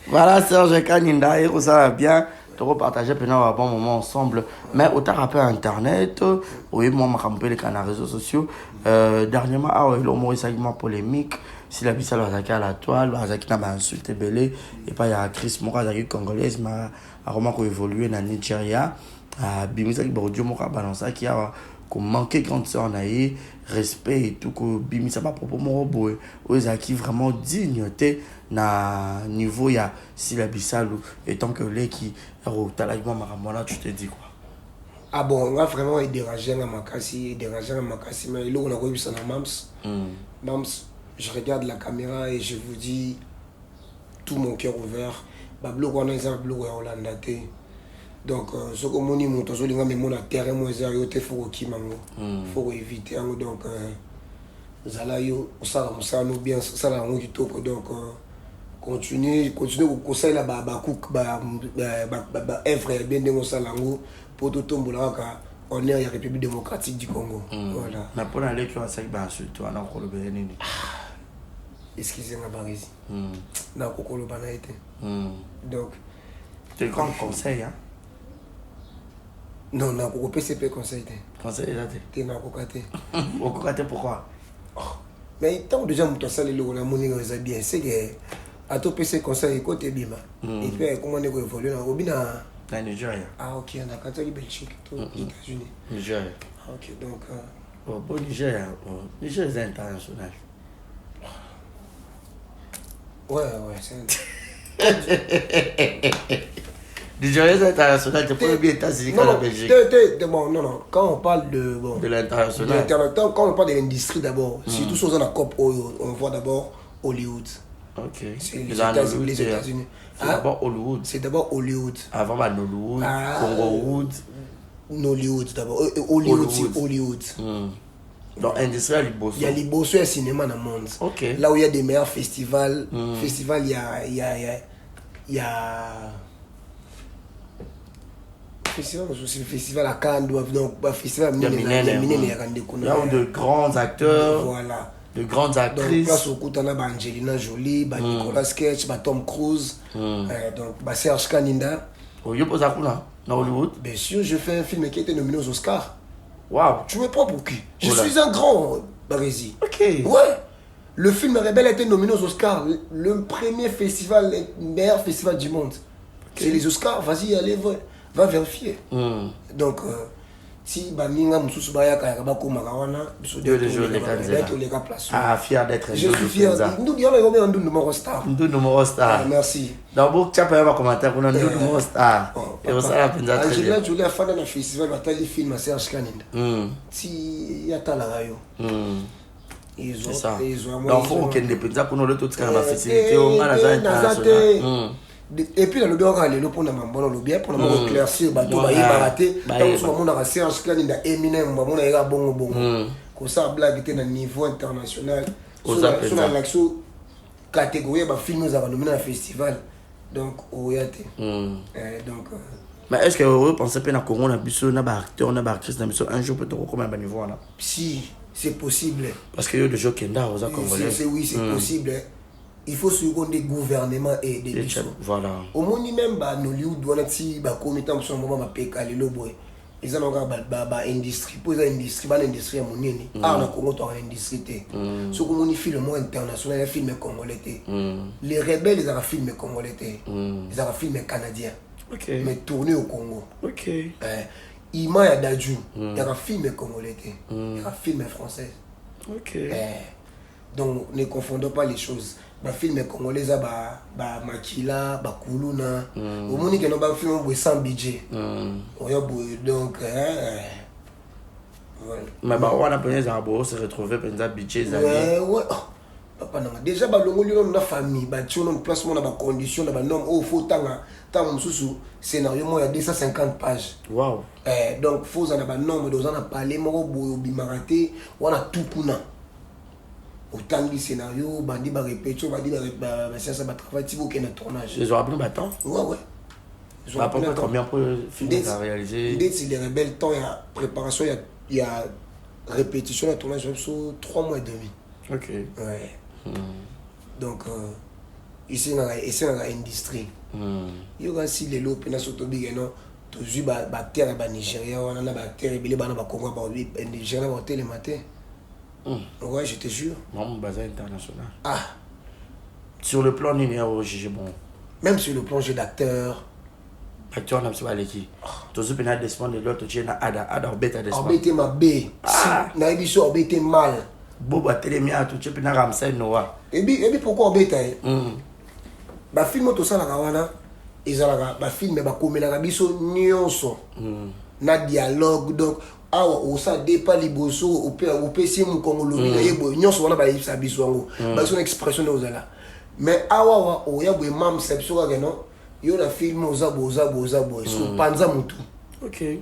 Voilà, Serge Kaninda, et ça va bien. De repartager pendant un bon moment ensemble. Mais autant rappel internet, oui, moi, je les canaux réseaux sociaux. Dernièrement, il y a eu un segment polémique. Si la bise à la toile, il a insulté Belé. Et puis il y a Chris Mora, congolaise, a évolué dans le Nigeria. Bimisa qui Bordio Mora balance qui a manqué grande sœur naïe, respect et tout, que Bimisa pas propre Moroboé. Ils ont vraiment dignité na niveau il y a si la bisalou et tant que les qui talagement maramona tu te dis quoi. Ah bon, on a vraiment dérangé à Makassi, mais là on a revu ça dans Mams. Je regarde la caméra et je vous dis tout mon cœur ouvert. Bablo on a un blog Hollanda. Donc ce que mon imon to zolinga mais mon terre moi za yo te faut ki mango. Faut éviter donc zala yo ça nous bien ça la on kitoko donc continue au conseil là ba œuvre bien de salango pour tout tomber là on est à la République démocratique du Congo. Voilà. Na pour aller tu as ça ba sur toi na ko le benini. Excusez-moi Barisi. Na ko le bana été. Donc tu grand conseil hein. Non, na ko PCP conseil. Conseil là tu na ko katé. Au katé pourquoi? Mais tant déjà mon salé le na moni les bien c'est que à tout PC conseil côté bima. Et puis comment on évolue na obina na Nigeria. Ah OK, on a Catholique Belgique tout États-Unis. Nigeria. OK, donc bon Nigeria, Nigeria est international. Ouais, c'est Nigeria est international, tu peux bien États-Unis que la Belgique. Bon, non. Quand on parle de l'international. Quand on parle de l'industrie d'abord, surtout sur la COP, on voit d'abord Hollywood. Ok. C'est les États-Unis. C'est d'abord Hollywood. C'est d'abord Hollywood. Avant, Nollywood, Congo-Wood. Nollywood d'abord. Hollywood. Donc, industriel, il y a les beaux cinéma dans le monde. Okay. Là où il y a des meilleurs festivals, il y a festival à Cannes, donc festival il y a de grands acteurs, voilà, de grandes actrices. Donc, place au coup, on a Angelina Jolie, Nicolas Cage, Tom Cruise, donc Serge Kaninda. Dans Hollywood. Bien sûr, je fais un film qui a été nominé aux Oscars. Waouh. Tu me prends pour qui? Je suis un grand Barési. Ok. Ouais. Le film Rebelle a été nominé aux Oscars. Le premier festival, le meilleur festival du monde. Okay. C'est les Oscars. Vas-y, allez, va vérifier. Donc, si baninga mususu bayaka bakoma wana biso de jour les cas place. Ah, fier d'être je suis fier nous disons les hommes Ndundu Moro Star. Ndundu Moro Star. Merci. Donc beaucoup tu as pas commentaire pour Ndundu Moro Star. Et ça la penza très bien. Angela Julia fan na festival batali film à Serge Kanenda. Si yata la rayo. C'est ça. Donc faut aucun des penza pour nous le tout quand la facilité on a la international. Et puis dans le bureau le pour na mambo le bien pour na éclaircir bato ba yibaraté tant que mon na Serge Kanenda Eminem ba mon na bongo bongo. Ko ça blague était na niveau international. Sur la l'action catégorie ba film nous avons nominé à festival. Donc oyate. Donc mais est-ce que vous pensez que na Congo na biso na ba acteur na ba actrice na biso un jour peut être comme un niveau là? Si c'est possible. Parce que y a des gens qui sont aux Congolais. Oui, c'est possible. Il faut suivre des gouvernements et des bisous. Voilà. Au moins, même, Nollywood, on a dit, comité en ce moment, les loboy. Ils ont une industrie. Pour une industrie, une industrie à mon nez. Ah, on a comment tu as une industrie. Ce qu'on a film international, les films congolais. Les rebelles, ils ont un film congolais. Ils ont un film canadien. Mais tourné au Congo. Ok. Ima ya Dadju, il y a un film congolais, il y a un film français. Ok. Donc ne confondons pas les choses. Le film congolais, Makila, Kuluna. Au moins, il y a un film sans budget. Donc, voilà. Mais on a besoin de se retrouver pour un budget. Ouais. Déjà, on a famille, on a placement, on a conditions, on a normes. Il faut tant scénario, il y a 250 pages. Wow. Donc, il faut avoir un nombre, on a parlé, on a tout pour nous. Autant de scénarios, bandi ba répétition, bandi ba ça va travailler si vous qui est tournage. Ils ont appris maintenant. Ouais. Ils ont appris combien pour le film à réaliser. Dès que les rebelles temps il y a préparation, il y a répétition, le tournage sur 3 mois et demi. OK. Ouais. Donc ici dans l'industrie. Il y a aussi les lots pena surtout big non. Toujours ba terre ba Nigeria, on a ba terre belé ba na ba Congo ba Nigeria ba hôtel le matin. Ouais, je te jure. Mon bazar international. Ah. Sur le plan numéro jugé bon. Même sur le plan jeu d'acteur. Acteur n'a pas l'équipe. Tout ce pénal descend de l'autre tu na ada beta descend. Obété ma B. Na biso obété mal. Boba télémia tout tu pénal ramsay noa. Et puis pourquoi obété? Ba film to sala kawana ezalaka ba film ba komela biso nyonso. Na dialogue donc awa osa dépa liboso opé si mon congolais na yebo nyonso wana ba yisa biso ngo ba son expression ozala mais awa oya bo mam sepso ka no yo na film oza so panza mutu. OK.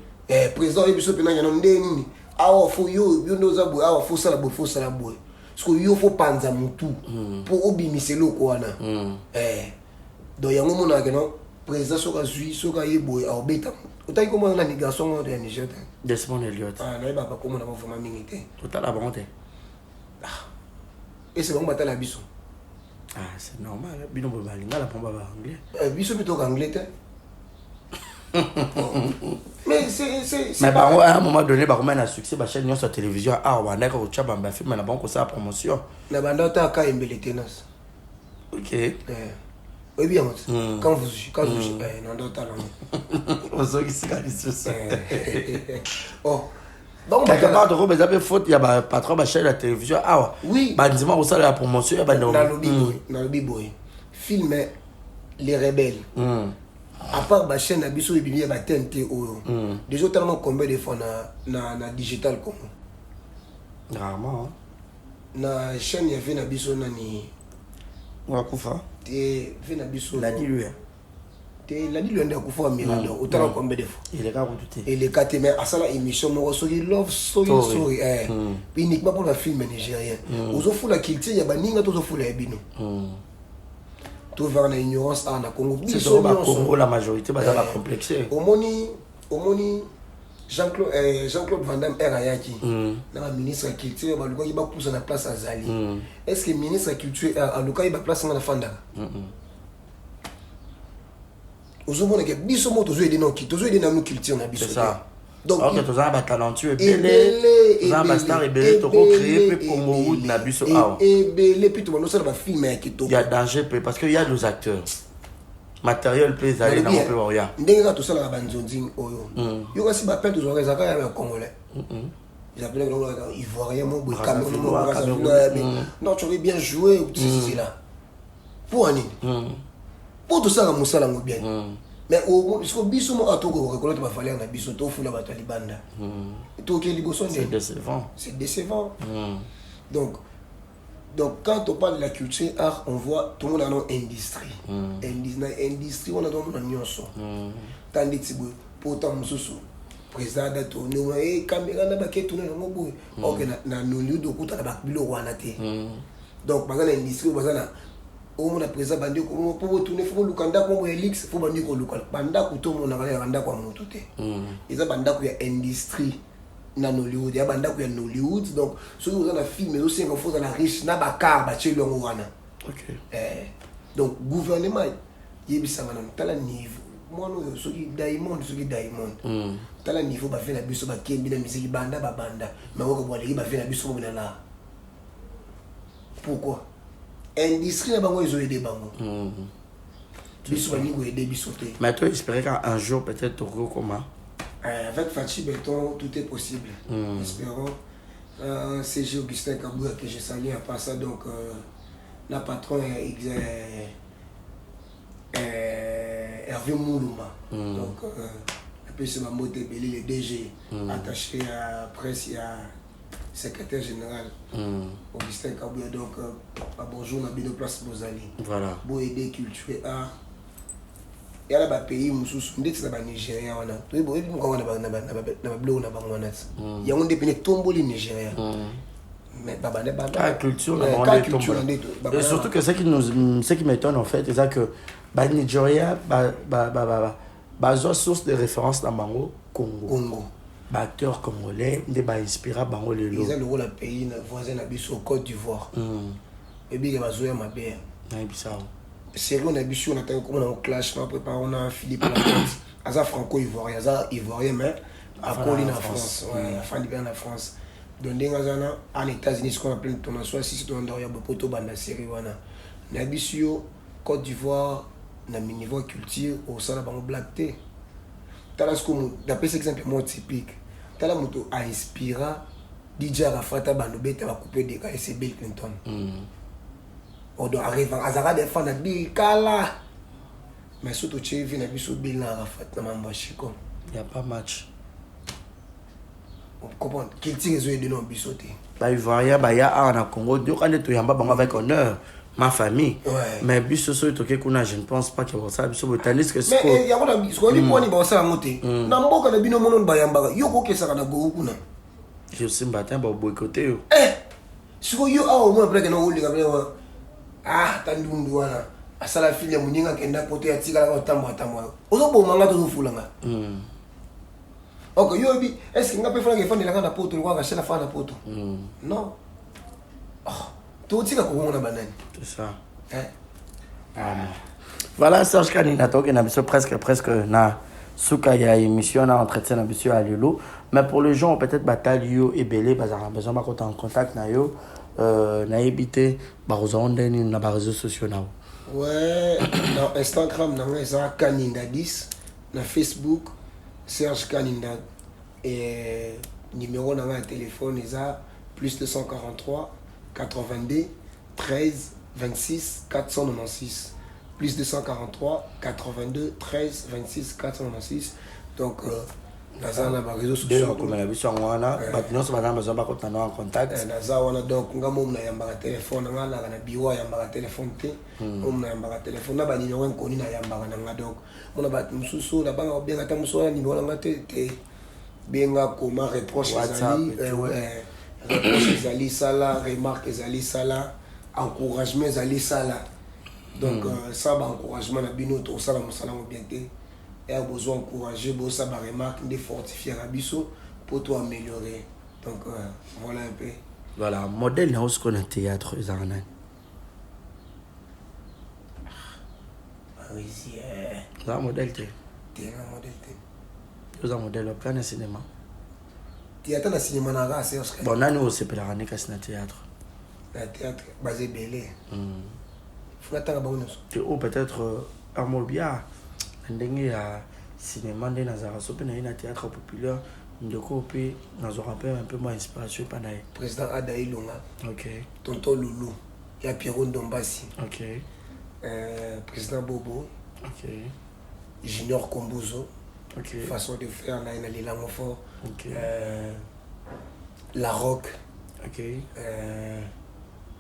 Président biso pena nyano ndeni awa fo yo ndoza bo awa fo sala bo so yo fo panza mutu pour obimiselo ko wana. Donc yango mona ka no président soka zui soka yebo a obeta autant comme on a des garçons de Niger. Desmond Elliott. Ah, non, pas comme on a vraiment minité. Total la bonté. Et c'est bon battre la biso. Ah, c'est normal. Bino balinga la pomba ba anglais. Biso plutôt anglais. Mais c'est mais à un moment donné, on a un succès, la chaîne sur la télévision, on a un film, on a un promotion. La bande a un embellé tenace. OK. Oui, bien, quand vous non, d'autres on sait que c'est ça. Oh, donc, quelque part, on a faute, il y a un patron de la télévision. Ah, oui, dis-moi, on sait la promotion, il y a dans le B-Boy. Film Les Rebelles. À part la chaîne Abisso et Bibi, il y a TNT. Déjà, tellement combien de fois na digital Congo. Rarement. Na chaîne, il y avait Abisso Nani. Wakufa. La dilué. La dilué de Kufa Mirado. Autant combien de fois. Il est là pour et les 4 mais à ça la émission moi sorry love story uniquement pour le film nigérien. Aux offres la culture ya baninga tous offres la bino. Tout vers la ignorance en Congo. C'est au Congo la majorité va la complexer. Au moni Jean-Claude Van Damme Erayaki. Na ministre de la culture ba luka ba pousse na place à Zali. Est-ce que ministre de la culture a luka ba place na Fanda? Ozomona ke biso moto zo aider non ki tozo aider na nous culture na biso. C'est ça. Donc OK to za ba talentueux belé. Za ba star belé to ko créer pe Congo na biso awa. Et belé puis to no ça ba film ya kitoko. Il y a danger parce que il y a nos acteurs. matériel mpe ezali nango mpe baoya ndenge kaka tosalaka banzonzing oyo yo kasi bape tozwaka ezaka ya congolais ils appellent ivoirien mon boy Cameroun non tu aurais bien joué c'est là pour ani pour tout ça la musala ngo bien mais au ce biso mo atoko reconnaître ba valeur na biso to fula ba talibanda to ke liboso c'est décevant donc quand on parle de la culture art on voit tout le monde a une industrie industrie on a dans mon nyonso tandis que pourtant mususu président da tourner et caméra na ba ke tourner ngo boy OK na Nollywood okuta ba bilo wana te donc bazana industrie bazana au monde président bandi ko pour tourner faut lukanda ko elix faut bandi ko lukala banda ko to mona kala banda ko moto te eza banda ko ya industrie na Nollywood ya banda ko ya Nollywood donc ceux qui ont un film mais aussi il faut la riche na ba car ba chelo wana OK donc gouvernement yebisa ngana tala niveau moi no soki diamond tala niveau ba fait na biso ba kembi na musique banda ba banda mais ko bo leki ba fait na biso mo na la pourquoi industrie na bango ils ont aidé bango biso bani ko aider biso te mais toi espérer qu'un jour peut-être comment avec Fachi Béton tout est possible espérons CG Augustin Kabouya que je salue à part ça donc la patronne Hervé Moulouma donc puis c'est ma moté Belé le DG attaché à presse il y a secrétaire général Augustin Kabouya donc bonjour na bino place Bozali voilà bo aider culture art et là ba pays mususu ndeti na ba Nigeria wana to bo ebi mko wana na blo na bango wana ya ngonde pene tomboli Nigeria mais baba ne baba la culture la tomboli et surtout que ce qui m'étonne en fait c'est ça que ba Nigeria ba source de référence dans bango Congo acteur congolais de ba inspira bango lelo ils ont le rôle à pays na voisin na biso Côte d'Ivoire et bien ba zoya mabe na bisao c'est on a biso on attend comme on clash on prépare on a Philippe Laporte aza franco-ivoirien aza ivoirien mais à Colline en France ouais à fin bien en France donc ndengazana en États-Unis ce qu'on appelle ton soit si tu en ya poto banda série wana na biso Côte d'Ivoire na niveau culture au sala bango black té tala ce comme d'après cet exemple moi typique tala moto a inspira DJ Arafat bando beta ba couper des cas c'est Bill Clinton on doit arriver à Zara des fans de Kala mais surtout tu viens à biso Bill Arafat na mamba chiko il y a pas match on comprend qu'il tire les yeux de non bisoté ba ivoirien ba ya na Congo do quand to yamba bango avec honneur ma famille mais biso so to ke kuna je ne pense pas que ça biso botanis que mais il y a quoi biso ni poni ba ça ngote na mboka na bino monon ba yamba yo ko kesa na go kuna je sais matin ba boycotter yo siko yo awo mo après que no uli kabela tandundu wana asala fili ya muninga kenda poto ya tika la tambo ozo bo manga to fulanga ok yo bi est-ce que ngape fana ke fana la na poto kwa ka shela fana poto non tout tika ko mona banani c'est ça voilà Serge Kanina to ke na biso presque na suka ya émission na entretien na biso à Lelo mais pour les gens peut-être batalio et belé bazara besoin ba en contact na yo na ebité ba rozondeni na ba réseaux sociaux na ouais dans Instagram na ngeza Kaninda 10 na Facebook Serge Kaninda et numéro na ma téléphone eza plus 243 82 13 26 496 plus 243 82 13 26 496 donc naza na ba réseaux sociaux comme la vision wana maintenant ça va besoin ba continuer en contact naza wana donc ngamo na yamba téléphone ngala na biwa yamba téléphone te na yamba téléphone na ba numéro nkoni na yamba nga donc mona ba mususu na banga bien ata mususu na numéro nga te benga comment reproche ezali reproche ezali sala remarque ezali sala encouragement ezali sala donc ça ba encouragement na bino to sala musala mo bien te et a besoin d'encourager, ça va remarquer, de fortifier la biso pour toi améliorer. Donc voilà un peu. Voilà, modèle là où ce qu'on a théâtre, Zarnan. Oui, c'est un modèle té. T'es un modèle té. Vous un modèle au plan de cinéma. Théâtre na cinéma na ra c'est bon nani aussi peut la ramener qu'à théâtre. Le théâtre basé belé. Faut attendre bon nous. Ou peut-être amobia ndenge ya cinéma nde nazalaka so mpe na ye na théâtre populaire ndeko mpe nazwaka mpe un peu moins inspiration epa na ye. Président Ada Ilunga, Ok, tonton Loulou, il y a Pierrot Ndombasi, ok, président Bobo, ok, Junior Kombuzo, ok, façon de faire là, il y a les Langofort, ok, La Rock, ok.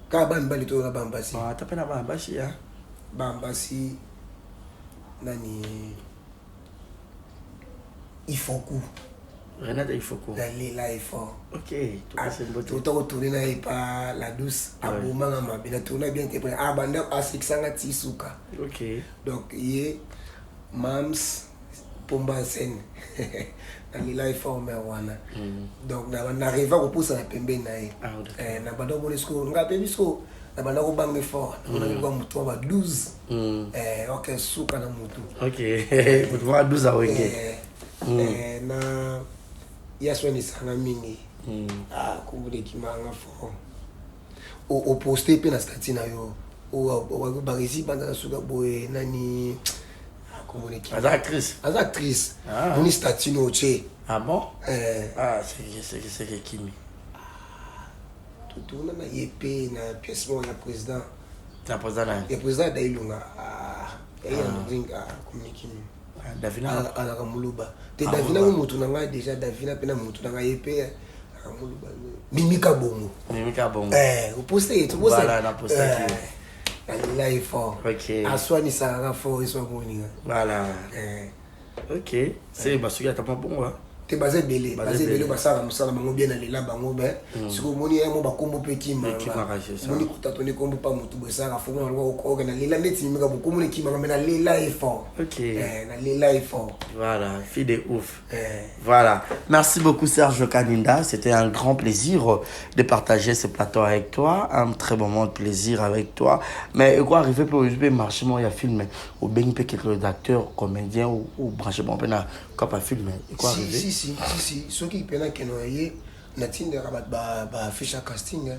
Kaban Balito la Bambasi, Ata mpe na babashi ya Bambasi, Nani, Ifoku, Renata Ifoko. la Lila Ifo. Ok, topesa mbote. Tout retourné na pas la douce, à Boumanga Mabina, tourné bien que à Banda à Sixanga Tisuka. Ok, Donc, il Mams, Pomba Sen, na Lila Ifo Merwana. Donc, on arrive à repousser la pembe nae. ah d'accord. Na banda bonesco, nga pebisko, na banda ko bange fort. On a vu quoi mutu ba 12. Ok, suka na mutu. Ok, mutu wa 12 awenge. Na yaswa ni sanga mingi. Kumbule kimanga fort. O poster pe na statut na yo. O ba resi banda suka boy nani kumbule kimanga. Aza actrice. Aza actrice. Ah. Ni statut no che. Ah bon? Ah, c'est Kimi. Tout na yep na pièce mo ya président. Tu as posé là. Ya président Dailunga. Et ya ndinga communiquer. Davina. Ala kamuluba. Te Davina ko mutu nanga déjà Davina pe na mutu nanga yep kamuluba. Mimika bongo. Mimika bongo. O poster tu poster. Voilà, na poster qui. Là il faut. Ok. Aswani sanga fort so moninga. Voilà. Ok. C'est parce que t'as pas bon hein. Te basé belé basala musala bango bien alela bango be siko moni mo bakombo petit ma moni kutatoni kombo pa mutu besaka fongo ngo ko na lela neti mika bokomo ne kimanga na lela effort. Ok. Na lela effort. Voilà, fille de ouf. Voilà. Merci beaucoup Serge Kaninda, c'était un grand plaisir de partager ce plateau avec toi, un très bon moment de plaisir avec toi. Mais quoi arriver pour le marchement il y a film ou bien quelques acteurs comédiens ou branchement pena quoi film quoi arriver. Si ceux qui pena que noyer na tinde rabat ba fiche casting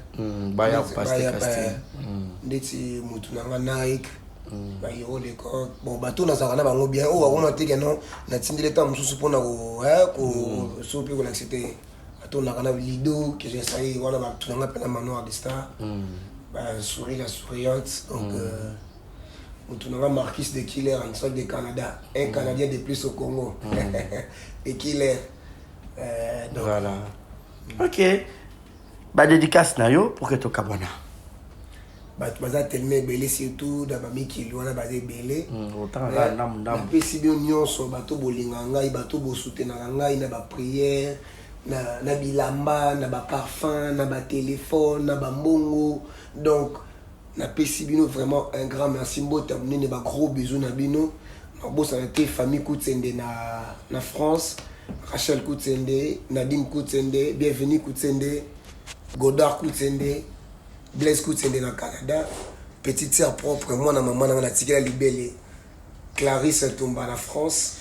ba ya passer casting ndeti mutu nanga Nike ba yo le ko bon bato na zakana bango bien o akona teke non na tinde le temps mususu pona ko so pe ko l'accepter bato na kana lido que j'ai essayé wana ba tunanga pena manoir de star ba souris la souriante donc mutu nanga Marquis de Killer en sorte de Canada, un Canadien de plus au Congo. Et Killer. Donc, voilà. Ok. Bah dédicace na yo pour que to kabona. Bah tu vas tellement belé surtout dans ma miki loana basé belé. Autant là nam. Na pesi bien nyonso bato bolinga ngai bato bo soutenir ngai na ba prière na bilamba na ba parfum na ba téléphone na ba mbongo. Donc na pesi bino vraiment un grand merci mbota mnene ba gros bisous na bino. Na bossa na te famille Kutsende na France. Rachel Kutsende, Nadine Kutsende, Bienvenue Kutsende, Godard Kutsende, Blaise Kutsende na Canada, petite sœur propre, moi na maman na Tigela Libélé, Clarisse Tomba na France,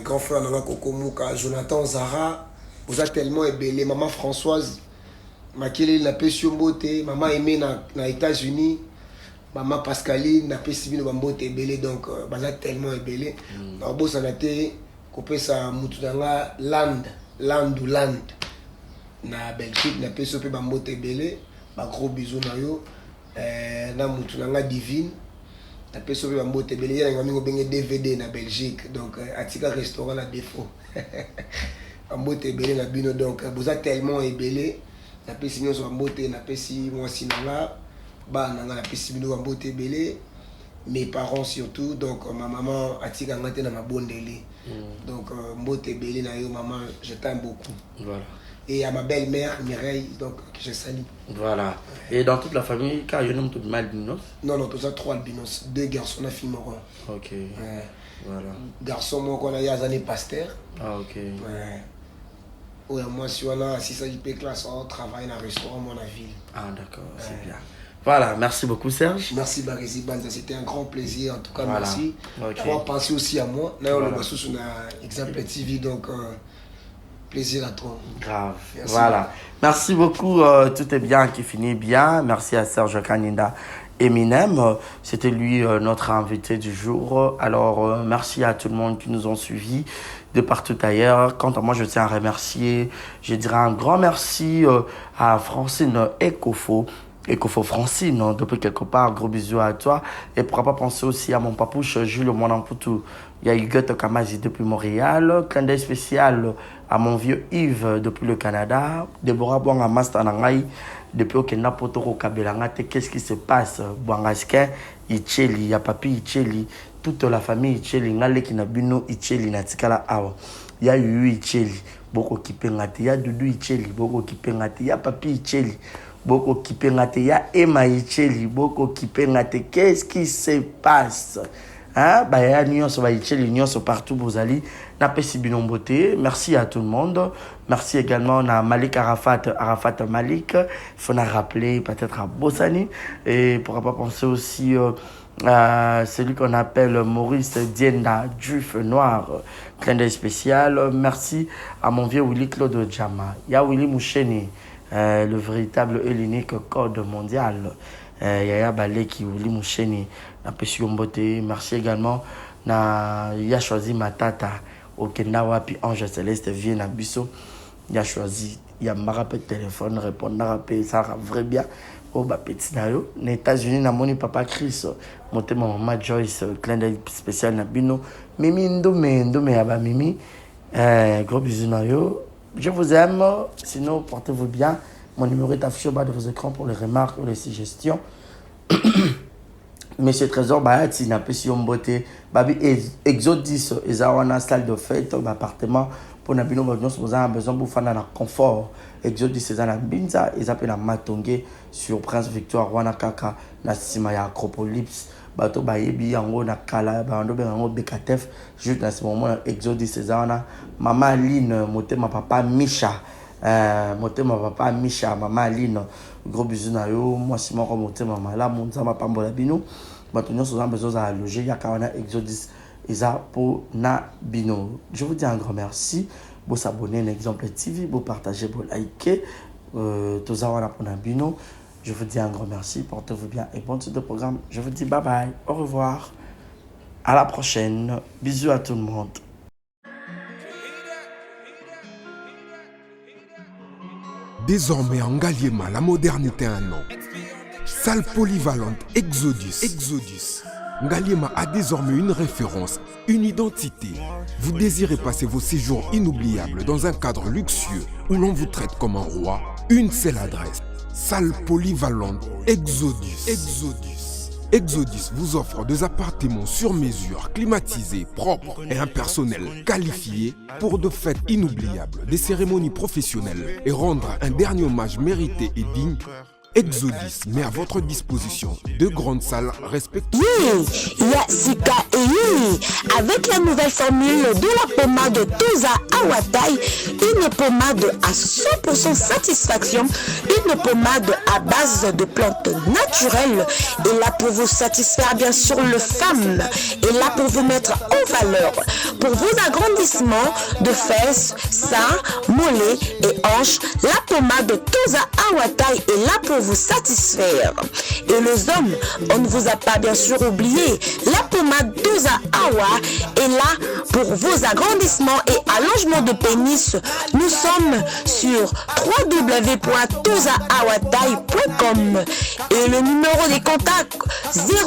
grand frère na Koko Mouka, Jonathan Zara, vous êtes tellement ébélé, maman Françoise, Makele na Pesio Mbote, maman Aimé na États-Unis, maman Pascaline na Pesibino Bambote ébélé, donc vous êtes tellement ébélé. Na bossa na te kopesa mutu nanga land na Belgique na peso pe bambote belé ba gros bisous na yo na mutu nanga divine na peso pe bambote belé ya ngami ngobenge DVD na Belgique donc atika restaurant la défaut bambote belé na bino donc boza tellement ébélé na pesi nyonso bambote na pesi mwasi nanga ba nanga na pesi bino bambote belé mes parents surtout donc ma maman atika ngate na mabondeli. Donc mbote belé na yo maman, je t'aime beaucoup. Voilà. Et à ma belle-mère Mireille donc que je salue. Voilà. Et dans toute la famille car il y a tout mal albinos. Non tout ça 3 albinos, 2 garçons na fille moron. OK. Voilà. Garçon moi qu'on a ya zané pasteur. Ah OK. Ouais, moi si on a si ça y peut classe on travaille dans restaurant mon ville. Ah d'accord, c'est bien. Voilà, merci beaucoup Serge. Merci Barisi Banza, c'était un grand plaisir en tout cas, voilà. Merci. Okay. D'avoir pensé aussi à moi. Là on le sous Exemple TV donc plaisir à toi. Grave. Merci. Voilà. Merci beaucoup, tout est bien qui finit bien. Merci à Serge Kaninda Eminem. C'était lui notre invité du jour. Alors, merci à tout le monde qui nous ont suivis de partout ailleurs. Quant à moi, je tiens à remercier, je dirais un grand merci à Francine Ekofo. Francine, depuis quelque part, gros bisous à toi. Et pourquoi pas penser aussi à mon papouche Jules Monamputu. Il y a Huguette Kamazi depuis Montréal. Clin d'œil spécial à mon vieux Yves depuis le Canada. Deborah Bouanga Master Nangai depuis Okenda Potoro Kabelangate. Qu'est-ce qui se passe? Bouangaskin, Icheli, il y a Papi Icheli, toute la famille Icheli, Ngale Kinabino Icheli, Natikala Awa. Il y a eu Icheli, Boko Kipengate, il y a Doudou Icheli, Boko Kipengate, il y a Papi Icheli. Boko Kipengate, ya Emma Icheli, Boko Kipengate, qu'est-ce qui se passe? Hein? Bah, ya Nyonso, ba Icheli, Nyonso partout, vous allez. Napesi Binombote, merci à tout le monde. Merci également à Malik Arafat Malik. Il faut nous rappeler peut-être à Bossani. Et pourquoi pas penser aussi à celui qu'on appelle Maurice Dienda, du Feu Noir. Clin d'œil spécial. Merci à mon vieux Willy Claude Djama. Il y a Willy Moucheni. Le véritable et l'unique code mondial. Yaya Baleki, Willy Moucheni, merci également. Il a choisi Matata, Okenawa, puis Ange Céleste, vient à Bisso. Il a choisi, il a marapé téléphone, répondre, ça va vrai bien. Oh, bah, petit nayo. Les États-Unis, n'a mon papa Chris, monté ma maman Joyce, clin d'œil spécial, n'a bino. Mimi, Ndomé, Aba Mimi. Gros bisous, nayo. Je vous aime, sinon portez-vous bien. Mon numéro est affiché au bas de vos écrans pour les remarques ou les suggestions. Monsieur Trésor, si n'a pas si on beauté, babi Exodus, ils ont une salle de fête, un appartement pour nous vous avez besoin pour faire un confort. Exodus, ils ont un binza, ils appellent un matongé sur Prince Victoire, Wanakaka, Nassimaya Acropolis. Bato bayebi yango na kala bando bengo bekatef juste dans ce moment Exodus César maman Aline motema papa Misha motema papa Misha maman Aline gros bisous na yo moi si moko motema mala monza mapambola bino bato nyonso za besoin za loger ya kana Exodus eza pour na bino. Je vous dis un grand merci. Vous s'abonner à Exemple TV, vous partager, vous liker tout ça wana pour na bino. Je vous dis un grand merci, portez-vous bien et bonne suite de programme. Je vous dis bye bye, au revoir, à la prochaine, bisous à tout le monde. Désormais en Ngaliema, la modernité a un nom. Salle polyvalente Exodus. Ngaliema a désormais une référence, une identité. Vous désirez passer vos séjours inoubliables dans un cadre luxueux où l'on vous traite comme un roi? Une seule adresse. Salle polyvalente Exodus. Exodus vous offre des appartements sur mesure, climatisés, propres et un personnel qualifié pour de fêtes inoubliables, des cérémonies professionnelles et rendre un dernier hommage mérité et digne. Exodus met à votre disposition deux grandes salles respectives. Il y a Sika et Yui avec la nouvelle formule de la pommade Toza Awatai, une pommade à 100% satisfaction, une pommade à base de plantes naturelles et là pour vous satisfaire bien sûr le femme et là pour vous mettre en valeur pour vos agrandissements de fesses, seins, mollets et hanches. La pommade Toza Awatai est là pour vous satisfaire. Et les hommes, on ne vous a pas bien sûr oublié, la pommade Toza Awa est là pour vos agrandissements et allongements de pénis. Nous sommes sur www.tozaawatai.com et le numéro des contacts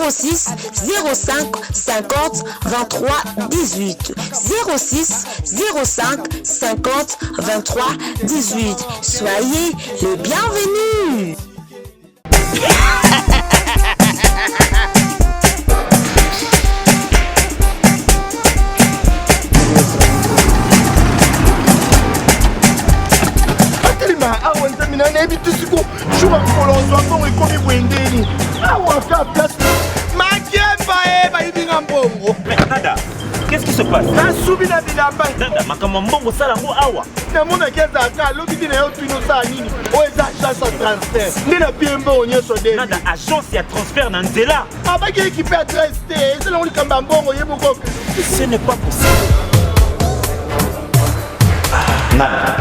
06 05 50 23 18 06 05 50 23 18. Soyez les bienvenus. Nada, qu'est-ce qui se passe? Nada, agence et transfert dans Nzela. Ce n'est pas possible. Nada.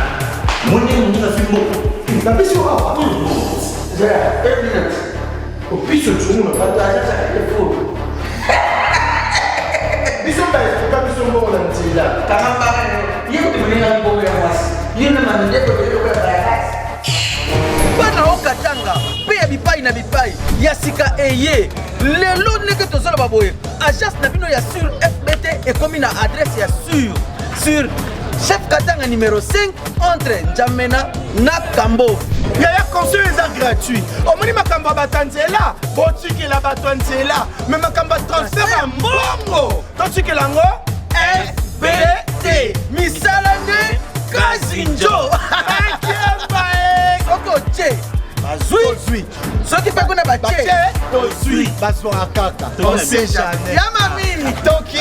Au plus, ce tour, on va pas le faux. Ils sont pas ils sont bons dans le là. Caramba, il y a des moyens de pouvoir voir. Il y a des manières de pouvoir faire. Bana okatanga pe bipai na bipai ya sika eye lelo ndenge tozala baboye agence na bino ya sur FBT ekomi na adresse ya sur chef katanga numéro 5 entre Njamena na Kambo. Yaya conseil est gratuit. Au moins makamba batanzela, botiki la batanzela, mais makamba transfert à mbongo. Totiki lango FBT. Misalane Kazinjo. Oko che bazui soki pe kuna bache Tozui baswa kaka. On sait jamais. Yama mini Toki.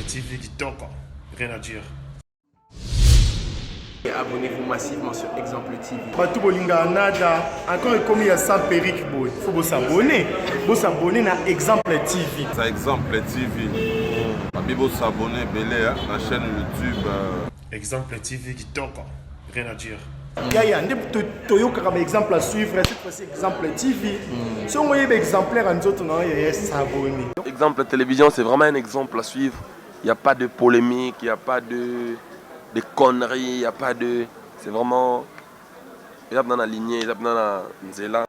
TV Kitoko, rien à dire. Abonnez-vous massivement sur Exemple TV. Batou bolinga nada, encore comme il y a ça Peric Boy. Faut vous s'abonner. Vous s'abonner à Exemple TV. C'est Exemple TV. Vous s'abonner belé à la chaîne YouTube. Exemple TV Kitoko, rien à dire. Yaya, un exemple à suivre, cette fois-ci Exemple TV. Si on voyait exemplaire en autres, on va s'abonner. Exemple télévision, c'est vraiment un exemple à suivre. Il n'y a pas de polémique, il n'y a pas de conneries, il n'y a pas de... C'est vraiment... Il y a dans la lignée, il y a dans la nzela.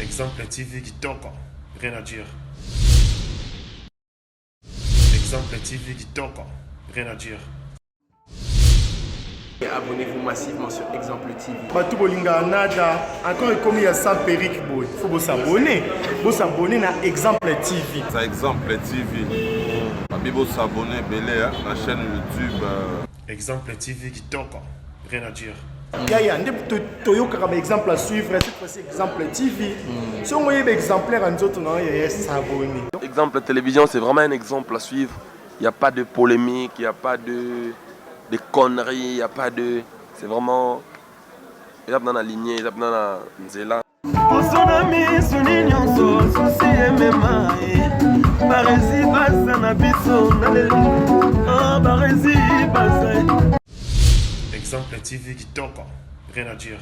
Exemple TV Kitoko, rien à dire. Exemple TV Kitoko, rien à dire. Abonnez-vous massivement sur Exemple TV. Batou bolinga nada, encore comme il y a ça Peric Boy. Faut vous s'abonner. Vous s'abonner à Exemple TV. C'est Exemple TV. Vous s'abonner belé à la chaîne YouTube. Exemple TV Kitoko, rien à dire. Yaya, un exemple à suivre, cette fois-ci Exemple TV. Si on voyait exemplaire en autres, on va s'abonner. Exemple télévision, c'est vraiment un exemple à suivre. Il n'y a pas de polémique, il n'y a pas de conneries, il n'y a pas de... C'est vraiment... Il y a dans la lignée, il y a dans la nzela. Exemple TV Kitoko, rien à dire.